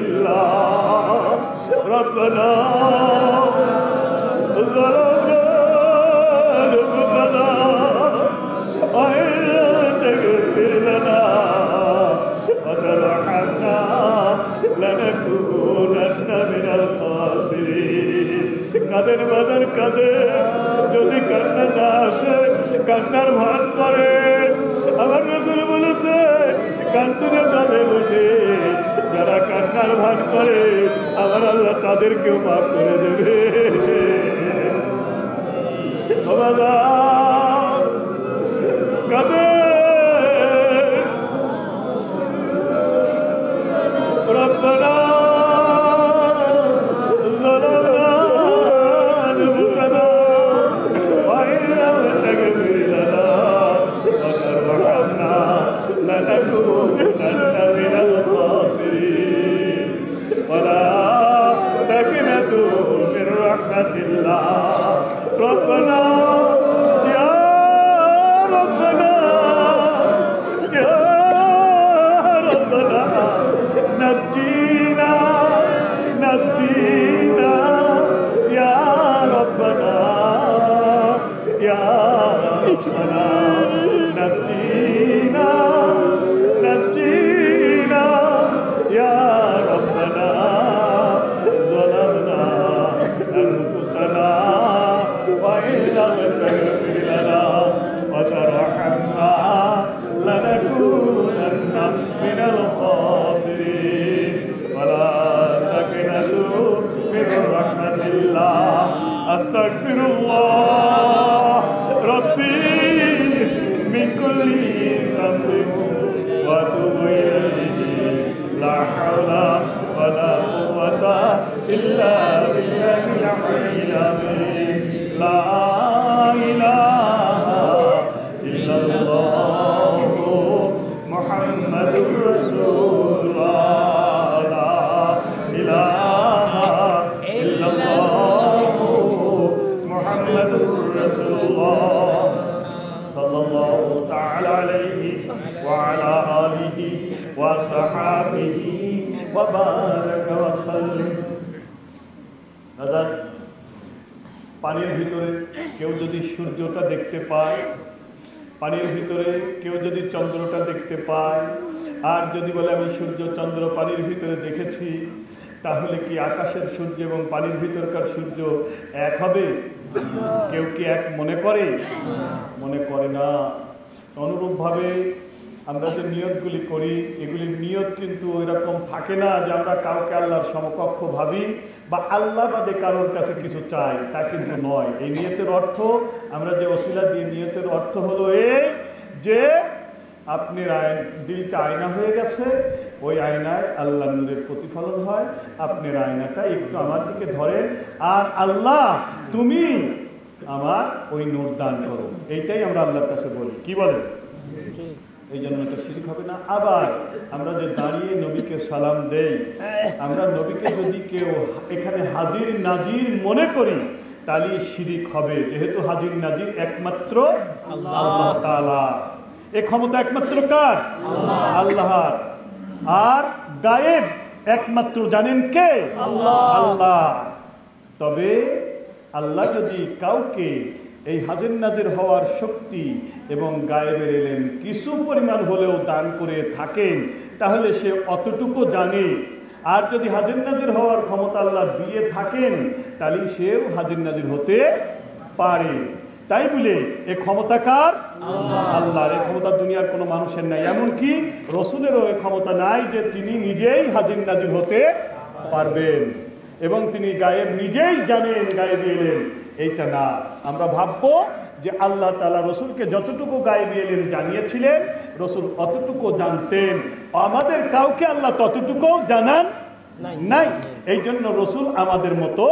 الله ربنا ظلمنا أنفسنا وإن لم تغفر لنا وترحمنا لنكونن من الخاسرين কাদের বাজার কাদের যদি কান্না না আসে কান্নার ভান করে আমার রাসূল বলেছেন কান্তরে তবে বসে যারা কান্নার ভান করে আমার আল্লাহ তাদেরকেও মাফ করে দেবে বাবা কাদের রব্বানা ربنا يا ربنا يا ربنا نجينا نجينا يا ربنا يا ربنا نجينا نجينا يا ربنا ظلمنا أنفسنا وإن لم تغفر لنا وترحمنا لنكونن من الخاسرين ولا تقنطوا من رحمة الله أستغفر الله ربي من كل ذنب وأتوب إليه لا حول ولا قوة إلا بالله العلي العظيم لا إله إلا الله محمد رسول الله لا إله إلا الله محمد رسول الله صلى الله تعالى عليه وعلى آله وصحابه وبارك وسلم পানির ভিতরে কেউ যদি সূর্যটা দেখতে পায়, পানির ভিতরে কেউ যদি চন্দ্রটা দেখতে পায়, আর যদি বলে আমি সূর্য চন্দ্র পানির ভিতরে দেখেছি, তাহলে কি আকাশের সূর্য এবং পানির ভিতরকার সূর্য এক হবে? কেউ কি এক মনে করে? মনে করে না। অনুরূপভাবে আমরা যে নিয়তগুলি করি, এগুলির নিয়ত কিন্তু ওইরকম থাকে না যে আমরা কাউকে আল্লাহর সমকক্ষ ভাবি বা আল্লাহ বাদে কারোর কাছে কিছু চাই, তা কিন্তু নয়। এই নিয়তের অর্থ, আমরা যে ওসিলা দিয়ে নিয়তের অর্থ হলো এই যে আপনার দিলটা আয়না হয়ে গেছে, ওই আয়নায় আল্লাহ নূরের প্রতিফলন হয়, আপনার আয়নাটা একটু আমার দিকে ধরেন আর আল্লাহ তুমি আমার ওই নূর দান করো, এইটাই আমরা আল্লাহর কাছে বলি। কি বলেন? এই জন্য এটা শিরক হবে না। আবার আমরা যে দাঁড়িয়ে নবীকে সালাম দেই, আমরা নবীকে যদি কেউ এখানে হাজির নাজির মনে করি তাহলে শিরক হবে, যেহেতু হাজির নাজির একমাত্র আল্লাহ তাআলা। এই ক্ষমতা একমাত্র কার? আল্লাহর। আর গায়েব একমাত্র জানেন কে? আল্লাহ। তবে আল্লাহ যদি কাউকে এই হাজির নাজির হওয়ার শক্তি এবং গায়েবের এলেম কিছু পরিমাণ হলেও দান করে থাকেন, তাহলে সে অতটুকু জানে। আর যদি হাজির নাজির হওয়ার ক্ষমতা আল্লাহ দিয়ে থাকেন, তাহলে সেও হাজির নাজির হতে পারে। তাই বলে এ ক্ষমতা কার? আল্লাহর। এই ক্ষমতা দুনিয়ার কোনো মানুষের নাই, এমনকি রসুলেরও এ ক্ষমতা নাই যে তিনি নিজেই হাজির নাজির হতে পারবেন এবং তিনি গায়েব নিজেই জানেন, গায়েবী এলেন এইটা না। আমরা ভাববো যে আল্লাহ তাআলা রসুলকে যতটুকু গায়েবী এলেন জানিয়েছিলেন, রসুল অতটুকু জানতেন, আমাদের কাউকে আল্লাহ ততটুকু জানান নাই। এই জন্য রসুল আমাদের মতো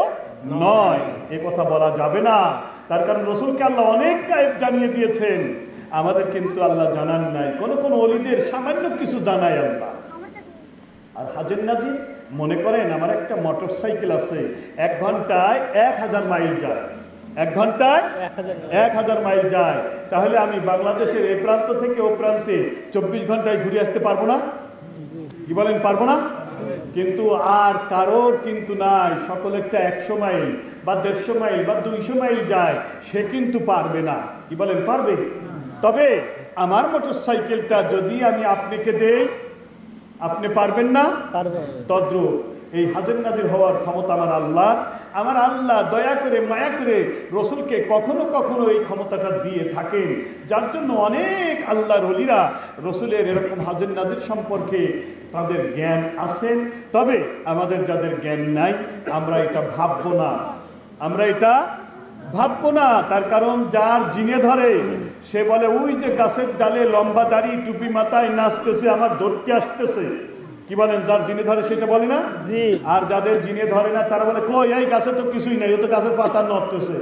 নয়, এ কথা বলা যাবে না। তার কারণ রসুলকে আল্লাহ অনেক গায়েব জানিয়ে দিয়েছেন, আমাদের কিন্তু আল্লাহ জানান নাই। কোনো কোনো ওলিদের সামান্য কিছু জানায় আল্লাহ। আর হাজির নাজির মনে করেন আমার একটা মোটর সাইকেল আছে, 1 ঘন্টায় 1000 মাইল যায়, 1 ঘন্টায় 1000 মাইল যায়, তাহলে আমি বাংলাদেশের এই প্রান্ত থেকে ও প্রান্তে 24 ঘন্টায় ঘুরে আসতে পারবো না? কি বলেন, পারবো না? কিন্তু আর কারোর কিন্তু নাই। সকলেরটা 100 মাইল বা 150 মাইল বা 200 মাইল যায়, সে কিন্তু পারবে না। কি বলেন, পারবে? তবে আমার মোটর সাইকেলটা যদি আমি আপনাকে দেই, আপনি পারবেন না? তদ্রূপ এই হাজির নাজির হওয়ার ক্ষমতা আমার আল্লাহ দয়া করে মায়া করে রসুলকে কখনো কখনো এই ক্ষমতাটা দিয়ে থাকেন, যার জন্য অনেক আল্লাহর ওলিরা রসুলের এরকম হাজির নাজির সম্পর্কে তাদের জ্ঞান আছেন। তবে আমাদের যাদের জ্ঞান নাই, আমরা এটা ভাববো না। তার কারণ যার জিনে ধরে সে বলে ওই যে গাছের ডালে লম্বা দাড়ি টুপি মাথায় নাচতেছে, আমার ধরতে আসতেছে। কি বলেন, যার জিনে ধরে সেটা বলে না? আর যাদের জিনে ধরে না তারা বলে কই এই গাছে তো কিছুই নাই, ও তো গাছের পাতা নড়তেছে।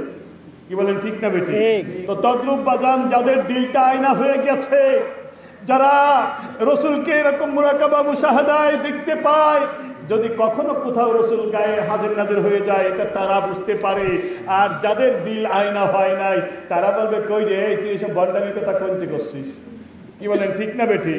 কি বলেন, ঠিক না বেটি? তো তদ্রূপ বাজান, যাদের দিলটা আয়না হয়ে গেছে, যারা রসুলকে এরকম মুরাকাবা মুশাহাদায় দেখতে পায়, যদি কখনো কোথাও রসুল গায়ে হাজির নাজির হয়ে যায়, এটা তারা বুঝতে পারে। আর যাদের দিল আয়না হয় নাই, তারা বলবে কই রে, তুই এসব বন্ডামি কথা কইতে করছিস। কি বলেন, ঠিক না বেটি?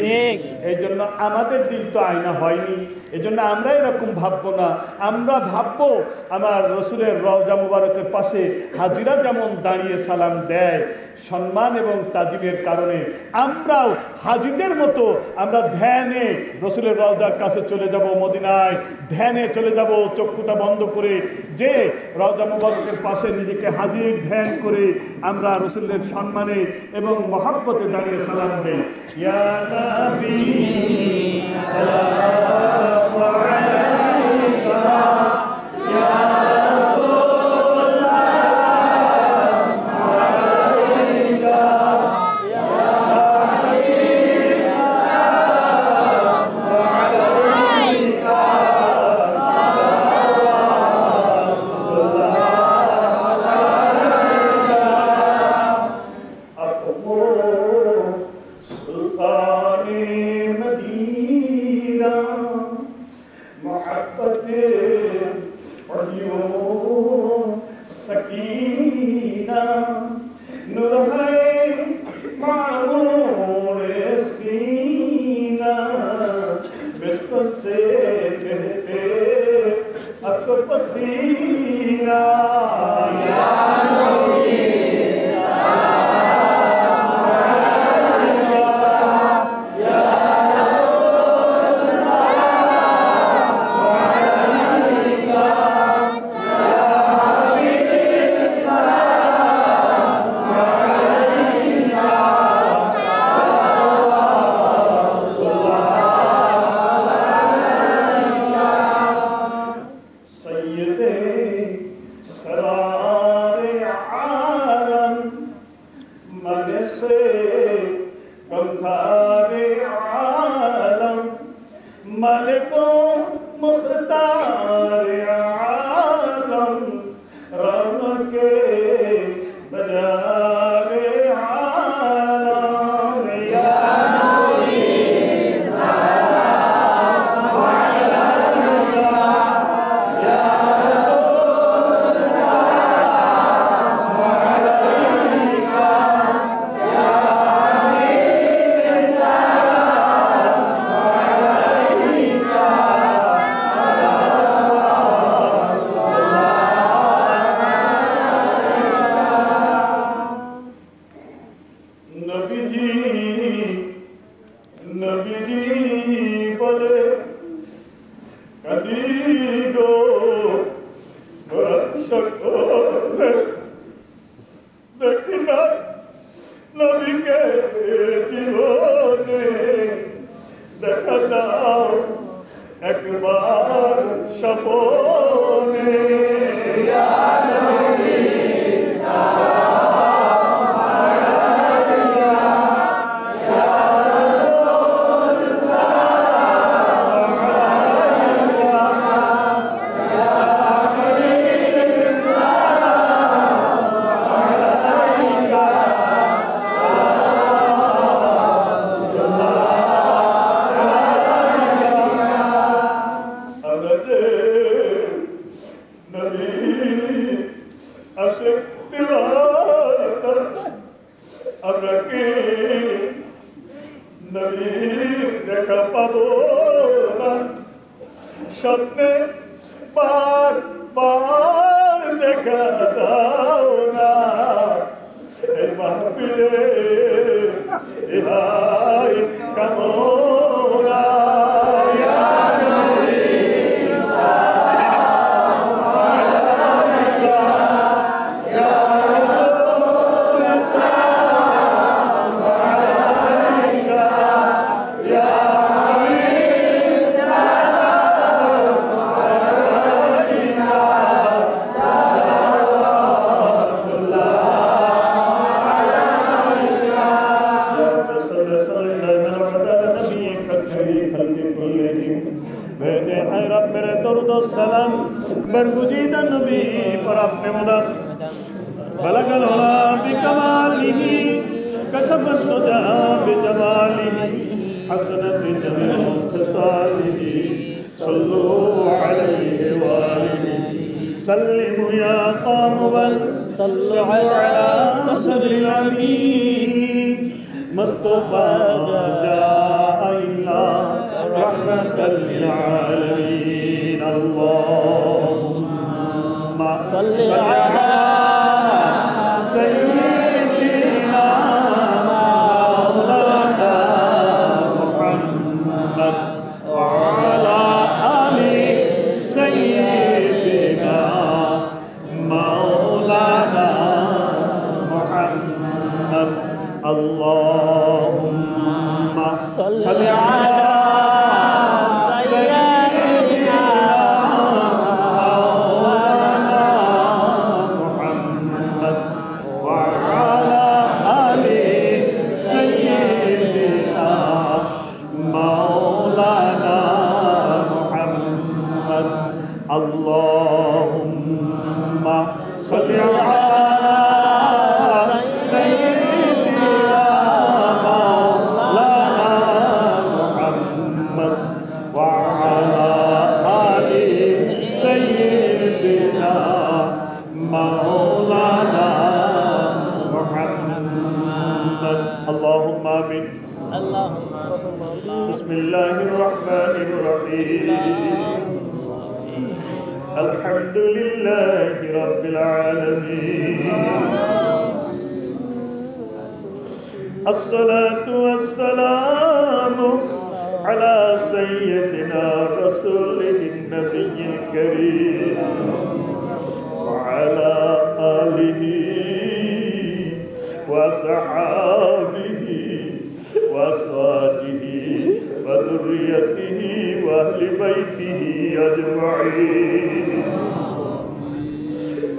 এই জন্য আমাদের দিল তো আয়না হয়নি, এই জন্য আমরা এরকম ভাববো না। আমরা ভাববো আমার রসুলের রওজা মুবারকের পাশে হাজিরা যেমন দাঁড়িয়ে সালাম দেয় সম্মান এবং তাজিমের কারণে, আমরাও হাজিদের মতো আমরা ধ্যানে রসুলের রওজার কাছে চলে যাব, মদিনায় ধ্যানে চলে যাব, চক্ষুটা বন্ধ করে, যে রওজা মুবারকের পাশে নিজেকে হাজির ধ্যান করে আমরা রসুলের সম্মানে এবং মহব্বতে দাঁড়িয়ে সালাম দেই। ইয়া নবী সাল্লাল্লাহু আলাইকা, ইয়া রাসূল সাল্লাল্লাহু আলাইকা, ইয়া হাবিব সাল্লাল্লাহু আলাইকা, স্বপ্নে বার বার দেখা দাও না এই মাহফিলে ইহাই কামনা ইয়া নবী सलाम बरगुजीदा नबी पर अपने मुदत बलगल होला बिकमालिही कशफत तुजा बिजमालिही हसनत जमील खसालिही सल्लु अलैहि वालिही सल्लिमु या कामुबल सल्लु अला सदरिल अमीन मुस्तफा जाआ इल्ला रहमतल लिल आलमीन اللهم صل على سيدنا مولانا محمد وعلى آل سيدنا مولانا محمد اللهم صل على اللهم صل على سيدنا مولانا محمد وعلى آل سيدنا مولانا محمد اللهم آمين بسم الله الرحمن الرحيم الحمد لله رب العالمين الصلاة والسلام على سيدنا رسوله النبي الكريم وعلى آله وصحابه وأزواجه وذريته وأهل بيته أجمعين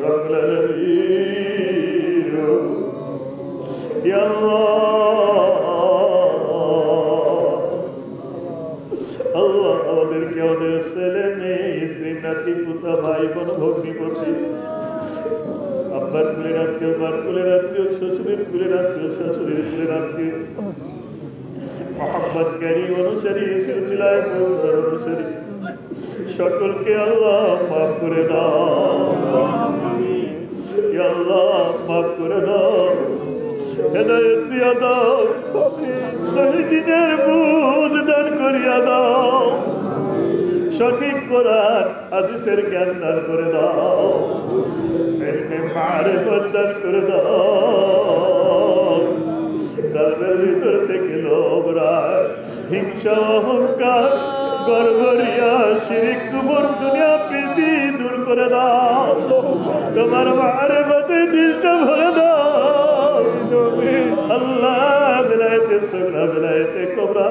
رب العالمين يا الله আমাদেরকে আমাদের ছেলে মেয়ে স্ত্রী নাতি পুতা ভাই বোন ভগ্নিপতি আব্বার কুলের আত্মীয় বার কুলের আত্মীয় শ্বশুরের কুলের আত্মীয় শাশুড়ির কুলের আত্মীয় মোহাম্মদকারী অনুসারী সিলসিলায় অনুসারী সকলকে আল্লাহ মাফ করে দাও ইয়া আল্লাহ মাফ করে দাও হেদায়েত দিয়া দাও শহীদিনের বুঝ দান করিয়া দাও সঠিক কোরআন হাদিসের জ্ঞান দান করে দাও ইলমে মারিফত দান করে দাও কলবের ভিতর থেকে লোভ রাগ হিংসা অহংকার গর্ব রিয়া শিরক কুফর দুনিয়া প্রীতি দূর করে দাও তোমার মারিফতে দিলটা ভরে দাও আল্লাহ বিলায়েতে সুগরা বিলায়েতে কুবরা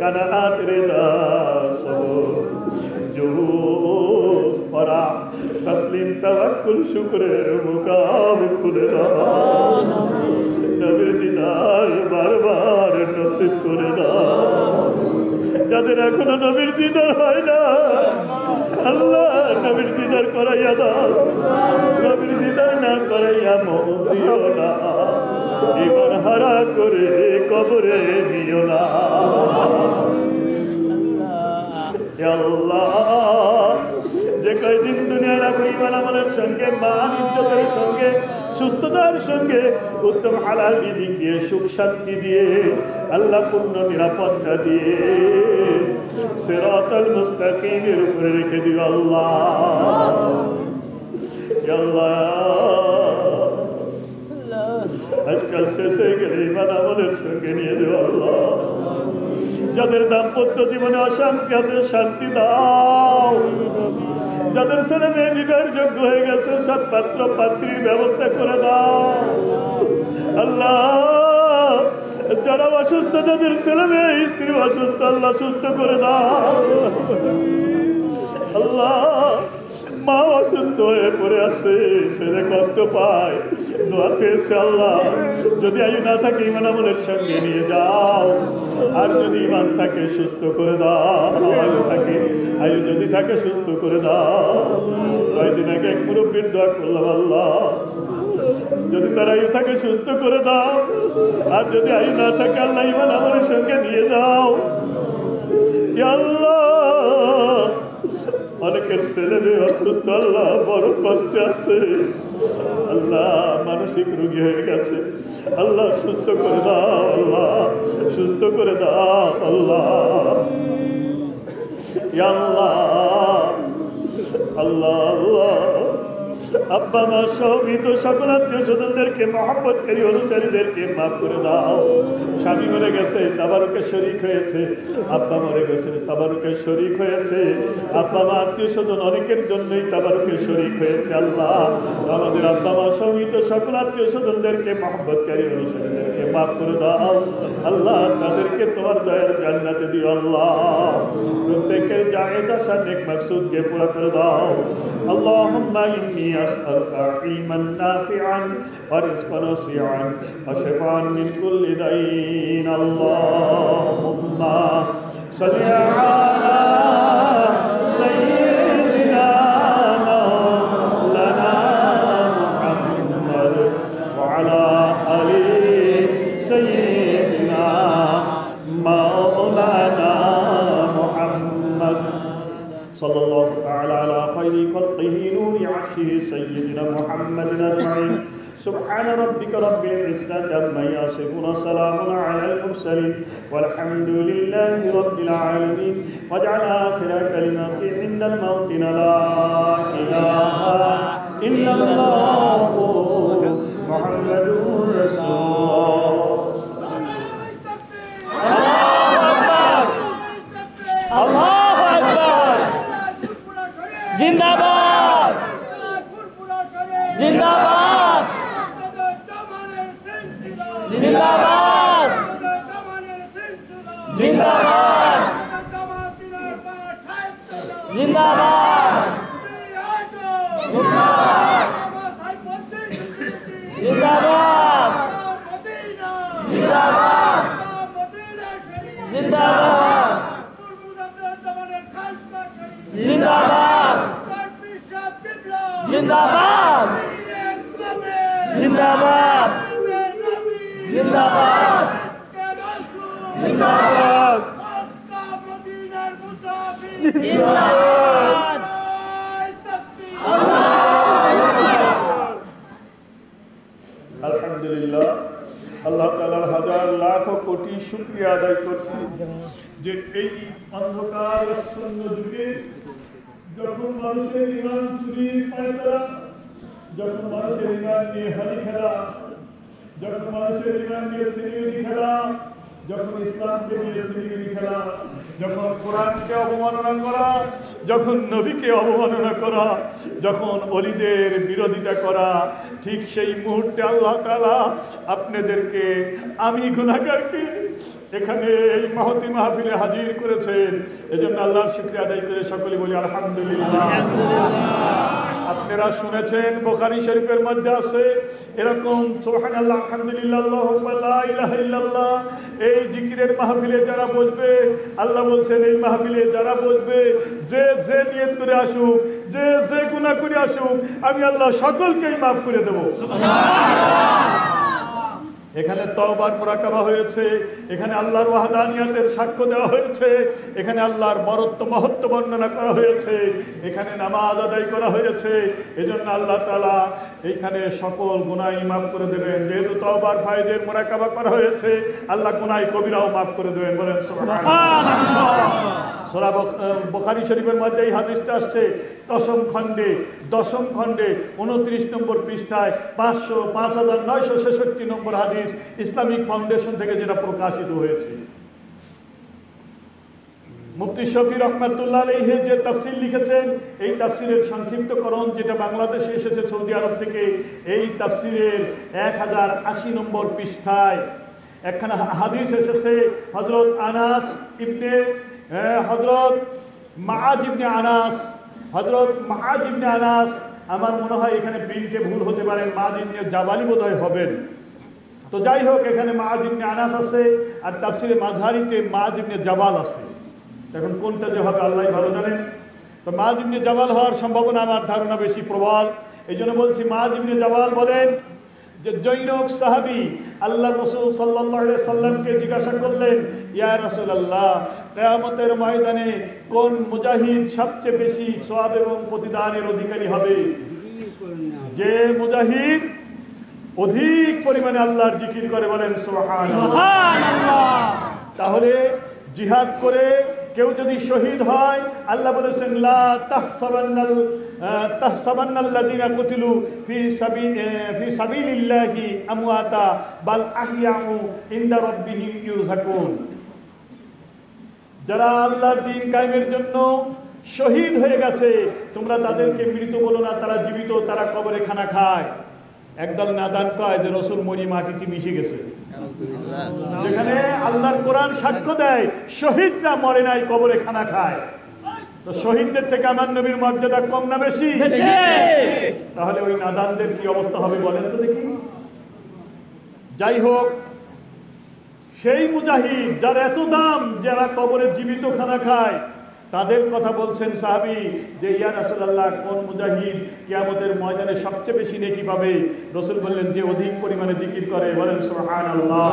কানাআত রিদা সবর জুহুদ ফরা তসলিম তাওয়াক্কুল শুকরের মুকাম খুলে দাও নবীর দিদার বারবার নসিব করে দাও যাদের এখনো নবীর দিদার হয় না আল্লাহ নবীর দিদার করাইয়া দাও নবীর দিদার না করাইয়া মওত দিও না ঈমান হারা করে কবরে নিও না ইয়া আল্লাহ যে কয়দিন দুনিয়া রাখো ঈমান আমলের সঙ্গে মান ইজ্জতের সঙ্গে সুস্থতার সঙ্গে উত্তম হালাল বিধি দিয়ে সুখ শান্তি দিয়ে আল্লাহ পূর্ণ নিরাপত্তা দিয়ে সিরাতাল মুস্তাকিমের উপরে রেখে দিও আল্লাহ। ইয়া আল্লাহ, আজকাল শেষ হয়ে গেলে ইমান আমলের সঙ্গে নিয়ে দিও আল্লাহ। যাদের দাম্পত্য জীবনে অশান্তি আছে শান্তি দাও। যাদের ছেলে মেয়ে বিবাহের যোগ্য হয়ে গেছে সৎপাত্র পাত্রীর ব্যবস্থা করে দাও আল্লাহ। যারা অসুস্থ, যাদের ছেলে মেয়ে স্ত্রী অসুস্থ, আল্লাহ সুস্থ করে দাও আল্লাহ। মা অসুস্থ হয়ে পড়ে আসে, ছেলে কষ্ট পায়, দোয়া চেয়েছে আল্লাহ যদি আয়ু না থাকে ইমান আমলের সঙ্গে নিয়ে যাও, আর যদি ইমান থাকে সুস্থ করে দাও, আয়ু যদি থাকে সুস্থ করে দাও। কয়েকদিন আগে এক মুরব্বীর দোয়া করলাম আল্লাহ যদি তার আয়ু থাকে সুস্থ করে দাও, আর যদি আয়ু না থাকে আল্লাহ ইমান আমলের সঙ্গে নিয়ে যাও ইয়া আল্লাহ। অনেকের ছেলে মেয়ে অসুস্থ আল্লাহ, বড় কষ্টে আছে আল্লাহ, মানসিক রোগী হয়ে গেছে আল্লাহ সুস্থ করে দাও আল্লাহ, সুস্থ করে দাও আল্লাহ। ইয়া আল্লাহ আল্লাহ আল্লাহ। আব্বা মা সহ মৃত সকল আত্মীয় স্বজনদেরকে মহব্বতকারী অনুসারীদেরকে মাফ করে দাও। স্বামী মরে গেছে তাবারুকে শরীক হয়েছে, আব্বা মরে গেছে তাবারুকে শরীক হয়েছে, আব্বা মা আত্মীয় স্বজন অনেকের জন্যই তাবারুকে শরীক হয়েছে আল্লাহ। আমাদের আব্বা মা সহ মৃত সকল আত্মীয় স্বজনদেরকে মহব্বতকারী অনুসারীদেরকে মাফ করে দাও আল্লাহ। তাদেরকে তোমার দয়ার জান্নাতে দিও আল্লাহ। প্রত্যেকের জায়েজ আশা নেক মাকসুদকে পুরা করে দাও। আল্লাহুম্মা ইন্নী أسألك علما نافعا ورزقا واسعا وشفاء من كل دين اللهم صل على سيدنا مولانا محمد وعلى آل سيدنا مولانا محمد صلى الله تعالى على خير خلقه نور عرشه سيدنا محمد أجمعين سبحان ربك رب العزة عما يصفون سلام على المرسلين والحمد لله رب العالمين واجعل آخر كلمتي عند الموت لا إله إلا الله محمد رسول الله জিন্দাবাদ জিন্দাবাদ জিন্দাবাদ জিন্দাবাদ জিন্দাবাদ জিন্দাবাদ জিন্দাবাদ জিন্দাবাদ জিন্দাবাদ জিন্দাবাদ জিন্দাবাদ জিন্দাবাদ জিন্দাবাদ জিন্দাবাদ আলহামদুলিল্লাহ আল্লাহ তাআলার হাজার লাখ কোটি শুকরিয়া আদায় করছি যে এই অন্ধকার শূন্য যুগে যখন মানুষের ইমান চুরির পায়তারা, যখন মানুষের ইমান নিয়ে হানি খেলা, যখন মানুষের ইমান নিয়ে সিনেমিনি খেলা, যখন ইসলামকে নিয়ে সিনেমিনি খেলা, যখন কোরআনকে অবমাননা করা, যখন নবীকে অবমাননা করা, যখন ওলিদের বিরোধিতা করা, ঠিক সেই মুহূর্তে আল্লাহ তাআলা আপনাদেরকে আমি গুনাহগারকে এখানে এই মহতি মাহফিলে হাজির করেছেন। এজন্য আল্লাহর শুকরিয়া আদায় করে সকলে বলি আলহামদুলিল্লাহ। আপনারা শুনেছেন বুখারী শরীফের মধ্যে আছে এরকম সুবহানাল্লাহ আলহামদুলিল্লাহ আল্লাহু লা ইলাহা ইল্লাল্লাহ। এই জিকিরের মাহফিলে যারা বসবে, আল্লাহ বলছেন এই মাহফিলে যারা বসবে, যে যে নিয়ত করে আসুক, যে যে গুনাহ করে আসুক, আমি আল্লাহ সকলকেই মাফ করে দেব। সুবহানাল্লাহ। এখানে তওবার মুরাকাবা হয়েছে, এখানে আল্লাহর ওয়াহদানিয়াতের সাক্ষ্য দেওয়া হয়েছে, এখানে আল্লাহর বরত্ব মহত্ব বর্ণনা করা হয়েছে, এখানে নামাজ আদায় করা হয়েছে। এজন্য আল্লাহ তাআলা এইখানে সকল গুনাহ মাফ করে দেবেন। যেহেতু তওবার ফায়েজের মুরাকাবা করা হয়েছে, আল্লাহ গুনাহ কবিরাও মাফ করে দেবেন। বলেন সুবহানাল্লাহ। সূরা বুখারী শরীফের মধ্যে এই হাদিসটা আসছে, দশম খণ্ডে 29 নম্বর পৃষ্ঠায় 5966 নম্বর হাদিস, ইসলামিক ফাউন্ডেশন থেকে যেটা প্রকাশিত হয়েছে। মুফতি শফি রহমাতুল্লাহ আলাইহি যে তাফসীর লিখেছেন, এই তাফসীরের সংক্ষিপ্তকরণ যেটা বাংলাদেশে এসেছে সৌদি আরব থেকে, এই তাফসীরের 1080 নম্বর পৃষ্ঠায় একখানা হাদিস এসেছে। হযরত মাআজ ইবনে আনাস, আমার মনে হয় এখানে প্রিন্টে ভুল হতে পারে, মাআজ ইবনে জাবালি বোধহয় হবেন। তো যাই হোক, এখানে মাআজ ইবনে আনাস আছে, আর তাফসীরে মাযহারিতে মাআজ ইবনে জাবাল আছে। এখন কোনটা যে হবে আল্লাহই ভালো জানেন। তো মাআজ ইবনে জাবাল হওয়ার সম্ভাবনা আমার ধারণা বেশি প্রবল। এই জন্য বলছি, মাআজ ইবনে জাবাল বলেন যে জৈনক সাহাবী আল্লাহ রাসূল সাল্লাল্লাহু আলাইহি সাল্লামকে জিজ্ঞাসা করলেন, ইয়া রাসূলুল্লাহ, কিয়ামতের ময়দানে কোন মুজাহিদ সবচেয়ে বেশি সওয়াব এবং প্রতিদানের অধিকারী হবে? যে মুজাহিদ অধিক পরিমাণে আল্লাহর জিকির করে। বলেন সুবহানাল্লাহ। তাহলে জিহাদ করে কেউ যদি শহীদ হয়, আল্লাহ বলেছেন লা তাহসাবান্নাল্লাযীনা কুতিলু ফি সাবিলিল্লাহি আমওয়াতা বাল আহইয়াউ ইনদা রাব্বিহিম ইউরযাকুন। যারা আল্লাহর দ্বীন কায়েমের জন্য শহীদ হয়ে গেছে, তোমরা তাদেরকে মৃত বলো না, তারা জীবিত, তারা কবরে খানা খায়। একদল নাদান কয় যে রাসূল মরি মাটিতে মিশে গেছে। যেখানে আল্লাহর কোরআন সাক্ষ্য দেয় শহীদরা মরে নাই, কবরে খানা খায়। তো শহীদদের থেকে আমার নবীর মর্যাদা কম না বেশি? তাহলে ওই নাদানদের কি অবস্থা হবে বলেন তো দেখি। যাই হোক, সেই মুজাহিদ যার এত দাম, যারা কবরে জীবিত খানা খায়, তাদের কথা বলছেন সাহাবী যে ইয়া রাসূলুল্লাহ, কোন মুজাহিদ কিয়ামতের ময়দানে সবচেয়ে বেশি নেকি পাবে? রাসূল বললেন, যে অধিক পরিমাণে জিকির করে। বলেন সুবহানাল্লাহ।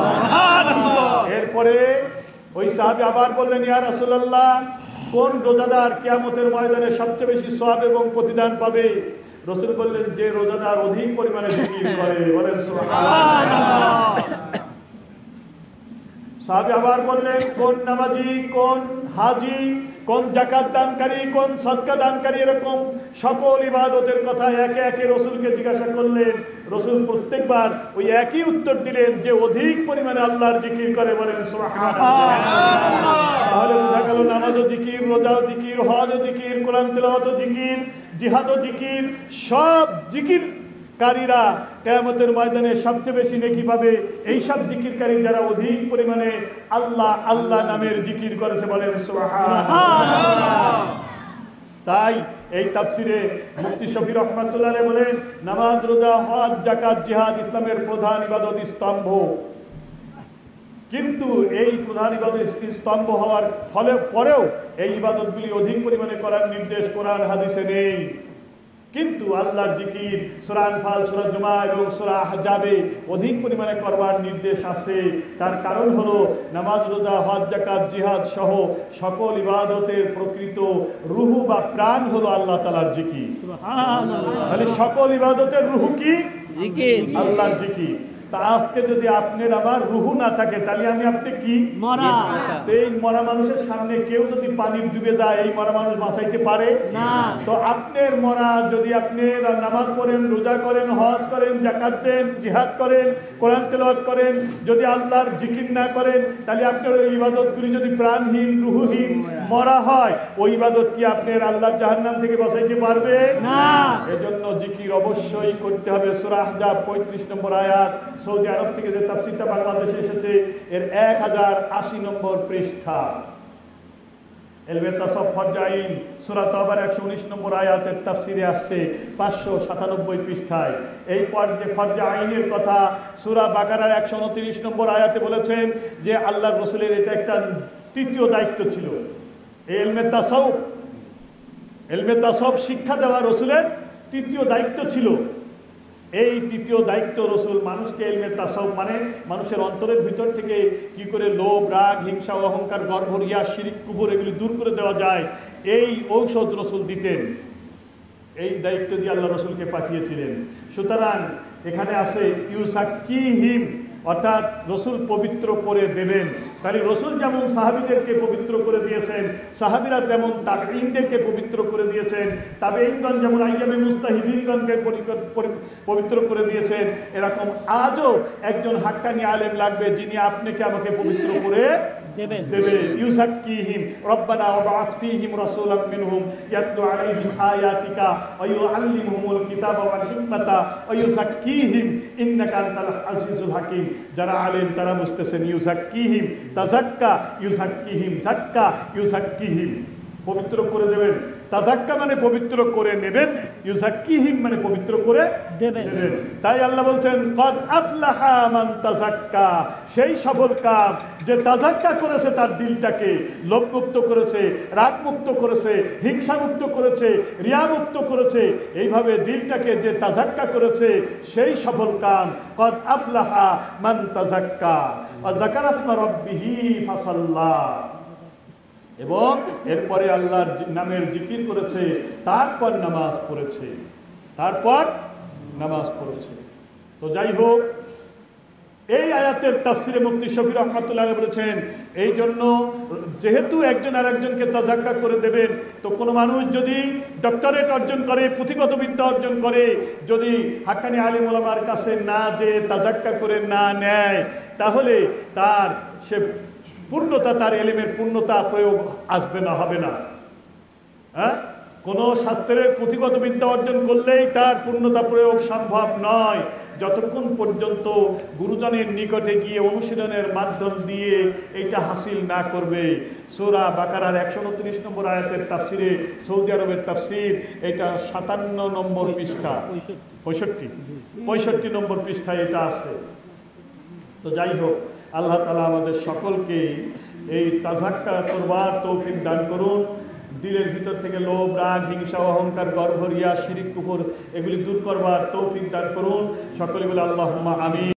এরপরে ওই সাহাবী আবার বললেন, ইয়া রাসূলুল্লাহ, কোন রোজাদার কিয়ামতের ময়দানে সবচেয়ে বেশি সওয়াব এবং প্রতিদান পাবে? রাসূল বললেন, যে রোজাদার অধিক পরিমাণে জিকির করে। বলেন সুবহানাল্লাহ। সাহাবী আবার বললেন, কোন নামাজি, কোন হাজি, কোন যাকাত দানকারী, কোন সদকা দানকারী, এরকম সকল ইবাদতের কথা একে একে রাসূলকে জিজ্ঞাসা করলেন। রাসূল প্রত্যেকবার ওই একই উত্তর দিলেন, যে অধিক পরিমাণে আল্লাহর জিকির করে। বলেন সুবহানাল্লাহ। তাহলে বোঝা গেল, নামাজও জিকির, রোজাও জিকির, হজও জিকির, কোরআন তেলাওয়াতও জিকির, জিহাদও জিকির, সব জিকির কারীরা কিয়ামতের ময়দানে সবচেয়ে বেশি নেকি পাবে এই সব জিকিরকারী যারা অধিক পরিমাণে আল্লাহ আল্লাহ নামের জিকির করেছে। বলেন সুবহানাল্লাহ। তাই এই তাফসিরে মুফতি শফি রহমাতুল্লাহ আলাইহি বলেন, নামাজ, রোজা, হজ, যাকাত, জিহাদ ইসলামের প্রধান ইবাদত স্তম্ভ। কিন্তু এই প্রধান ইবাদত স্তম্ভ হওয়ার পরেও এই ইবাদতগুলি অধিক পরিমাণে করার নির্দেশ কোরআন হাদিসে নেই। কিন্তু আল্লাহর জিকির সূরা আনফাল, সূরা জুমা এবং সূরা আহজাবে অধিক পরিমাণে করবার নির্দেশ আছে। তার কারণ হলো, নামাজ, রোজা, হজ, যাকাত, জিহাদ সহ সকল ইবাদতের প্রকৃত রুহু বা প্রাণ হলো আল্লাহ তাআলার জিকির। সুবহানাল্লাহ। তাহলে সকল ইবাদতের রুহু কি? জিকির, আল্লাহর জিকির। তা আজকে যদি আপনার আমার রুহু না থাকে, তাহলে আমি আপনি কি? মরা। তো এই মরা মানুষের সামনে কেউ যদি পানি ডুবে যায়, এই মরা মানুষ বাঁচাইতে পারে না। তো আপনার মরা, যদি আপনি নামাজ পড়েন, রোজা করেন, হজ করেন, যাকাত দেন, জিহাদ করেন, কোরআন তেলাওয়াত করেন, যদি আল্লাহর জিকির না করেন, তাহলে আপনার ওই ইবাদতগুলি যদি প্রাণহীন, রুহুহীন, মরা হয়, ওই ইবাদত কি আপনার আল্লাহর জাহান্নাম থেকে বাঁচাইতে পারবে না। এজন্য জিকির অবশ্যই করতে হবে। সূরা আহজাব 35 নম্বর আয়াত, সৌদি আরব থেকে যে তাফসীরটা বাংলাদেশে এসেছে, এর 1080 নম্বর পৃষ্ঠা। এলবে তাসাফ ফরজাইন সূরা তাওবার 119 নম্বর আয়াতের তাফসীরে আসছে 597 পৃষ্ঠায়। এই যে ফরজাইনের কথা সূরা বাকারার 129 নম্বর আয়াতে বলেছেন যে আল্লাহর রাসূলের এটা একটা তৃতীয় দায়িত্ব ছিল। এলমে তাসাউফ শিক্ষা দেওয়া রাসূলের তৃতীয় দায়িত্ব ছিল। এই তৃতীয় দায়িত্ব রসুল মানুষকে ইলমে তাসাউফ মানে মানুষের অন্তরের ভিতর থেকে কি করে লোভ, রাগ, হিংসা, অহংকার, গর্ব, রিয়া, শিরিক, কুফর এগুলি দূর করে দেওয়া যায়, এই ঔষধ রসুল দিতেন। এই দায়িত্ব দিয়ে আল্লাহ রসুলকে পাঠিয়েছিলেন। সুতরাং এখানে আছে ইউসাক্কিহিম, অর্থাৎ রসুল পবিত্র করে দেবেন। তাহলে রসুল যেমন সাহাবীদেরকে পবিত্র করে দিয়েছেন, সাহাবীরা তেমন তাবেঈনদেরকে পবিত্র করে দিয়েছেন, তাবেঈনগণ যেমন আইয়ামে মুস্তাহিদিনগণকে পবিত্র করে দিয়েছেন, এরকম আজও একজন হাক্কানি আলেম লাগবে যিনি আপনাকে আমাকে পবিত্র করে দেবে। ইউসাক্কিহিম রব্বানা ওয়াবআস ফীহিম রাসূলাম মিনহুম ইয়াতলু আলাইহিম আয়াতিকা ওয়া ইউআল্লিমুহুমুল কিতাবা ওয়াল হিকমাতা ওয়া ইউসাক্কিহিম ইন্নাকা আনতাল আজিজুল হাকীম। যারা আলেম তারা বুঝতেছেন ইউসাক্কিহিম, তাযাক্কা, ইউসাক্কিহিম, যাক্কা, ইউসাক্কিহিম, পবিত্র করে দেবেন। তাযাক্কা মানে পবিত্র করে নেবেন, ইউসাক্কিহিম মানে পবিত্র করে দেবেন। তাই আল্লাহ বলছেন কদ আফলাহা মান তাযাক্কা, সেই সফল কাম যে তাযাক্কা করেছে, তার দিলটাকে লোভমুক্ত করেছে, রাগমুক্ত করেছে, হিংসামুক্ত করেছে, রিয়ামুক্ত করেছে। এইভাবে দিলটাকে যে তাযাক্কা করেছে সেই সফল কাম। কদ আফলাহা মান তাযাক্কা ওয়া যাকারা ইসমা রাব্বিহি ফাসাল্লা, এবং এরপরে আল্লাহর নামের জিকির করেছে, তারপর নামাজ পড়েছে, তো যাই হোক, এই আয়াতের তাফসিরে মুফতি শফি রহমাতুল্লাহ বলেছেন এই জন্য যেহেতু একজন আর একজনকে তাযাক্কা করে দেবেন, তো কোনো মানুষ যদি ডক্টরেট অর্জন করে, পুঁথিগত বিদ্যা অর্জন করে, যদি হাক্কানি আলিম ওলামার কাছে না যে তাযাক্কা করে না নেয়, তাহলে তার সে পূর্ণতা, তার এলিমের পূর্ণতা প্রয়োগ আসবে না, হবে না। হ্যাঁ, কোনো শাস্ত্রের পুঁথিগত বিদ্যা অর্জন করলেই তার পূর্ণতা প্রয়োগ সম্ভব নয়, যতক্ষণ পর্যন্ত গুরুজনের নিকটে গিয়ে অনুশীলনের মাধ্যম দিয়ে এইটা হাসিল না করবে। সূরা বাকারার 129 নম্বর আয়াতের তাফসিরে, সৌদি আরবের তাফসির, এটা 57 নম্বর পৃষ্ঠা, 65 নম্বর পৃষ্ঠায় এটা আছে। তো যাই হোক, আল্লাহ তাআলা আমাদের সকলকে এই তাযাক্কা করবার তৌফিক দান করুন। দিলের ভিতর থেকে লোভ, রাগ, হিংসা, অহংকার, গর্ব, রিয়া, শিরিক, কুফর এগুলি দূর করবার তৌফিক দান করুন। সকলে বলে আল্লাহুম্মা আমিন।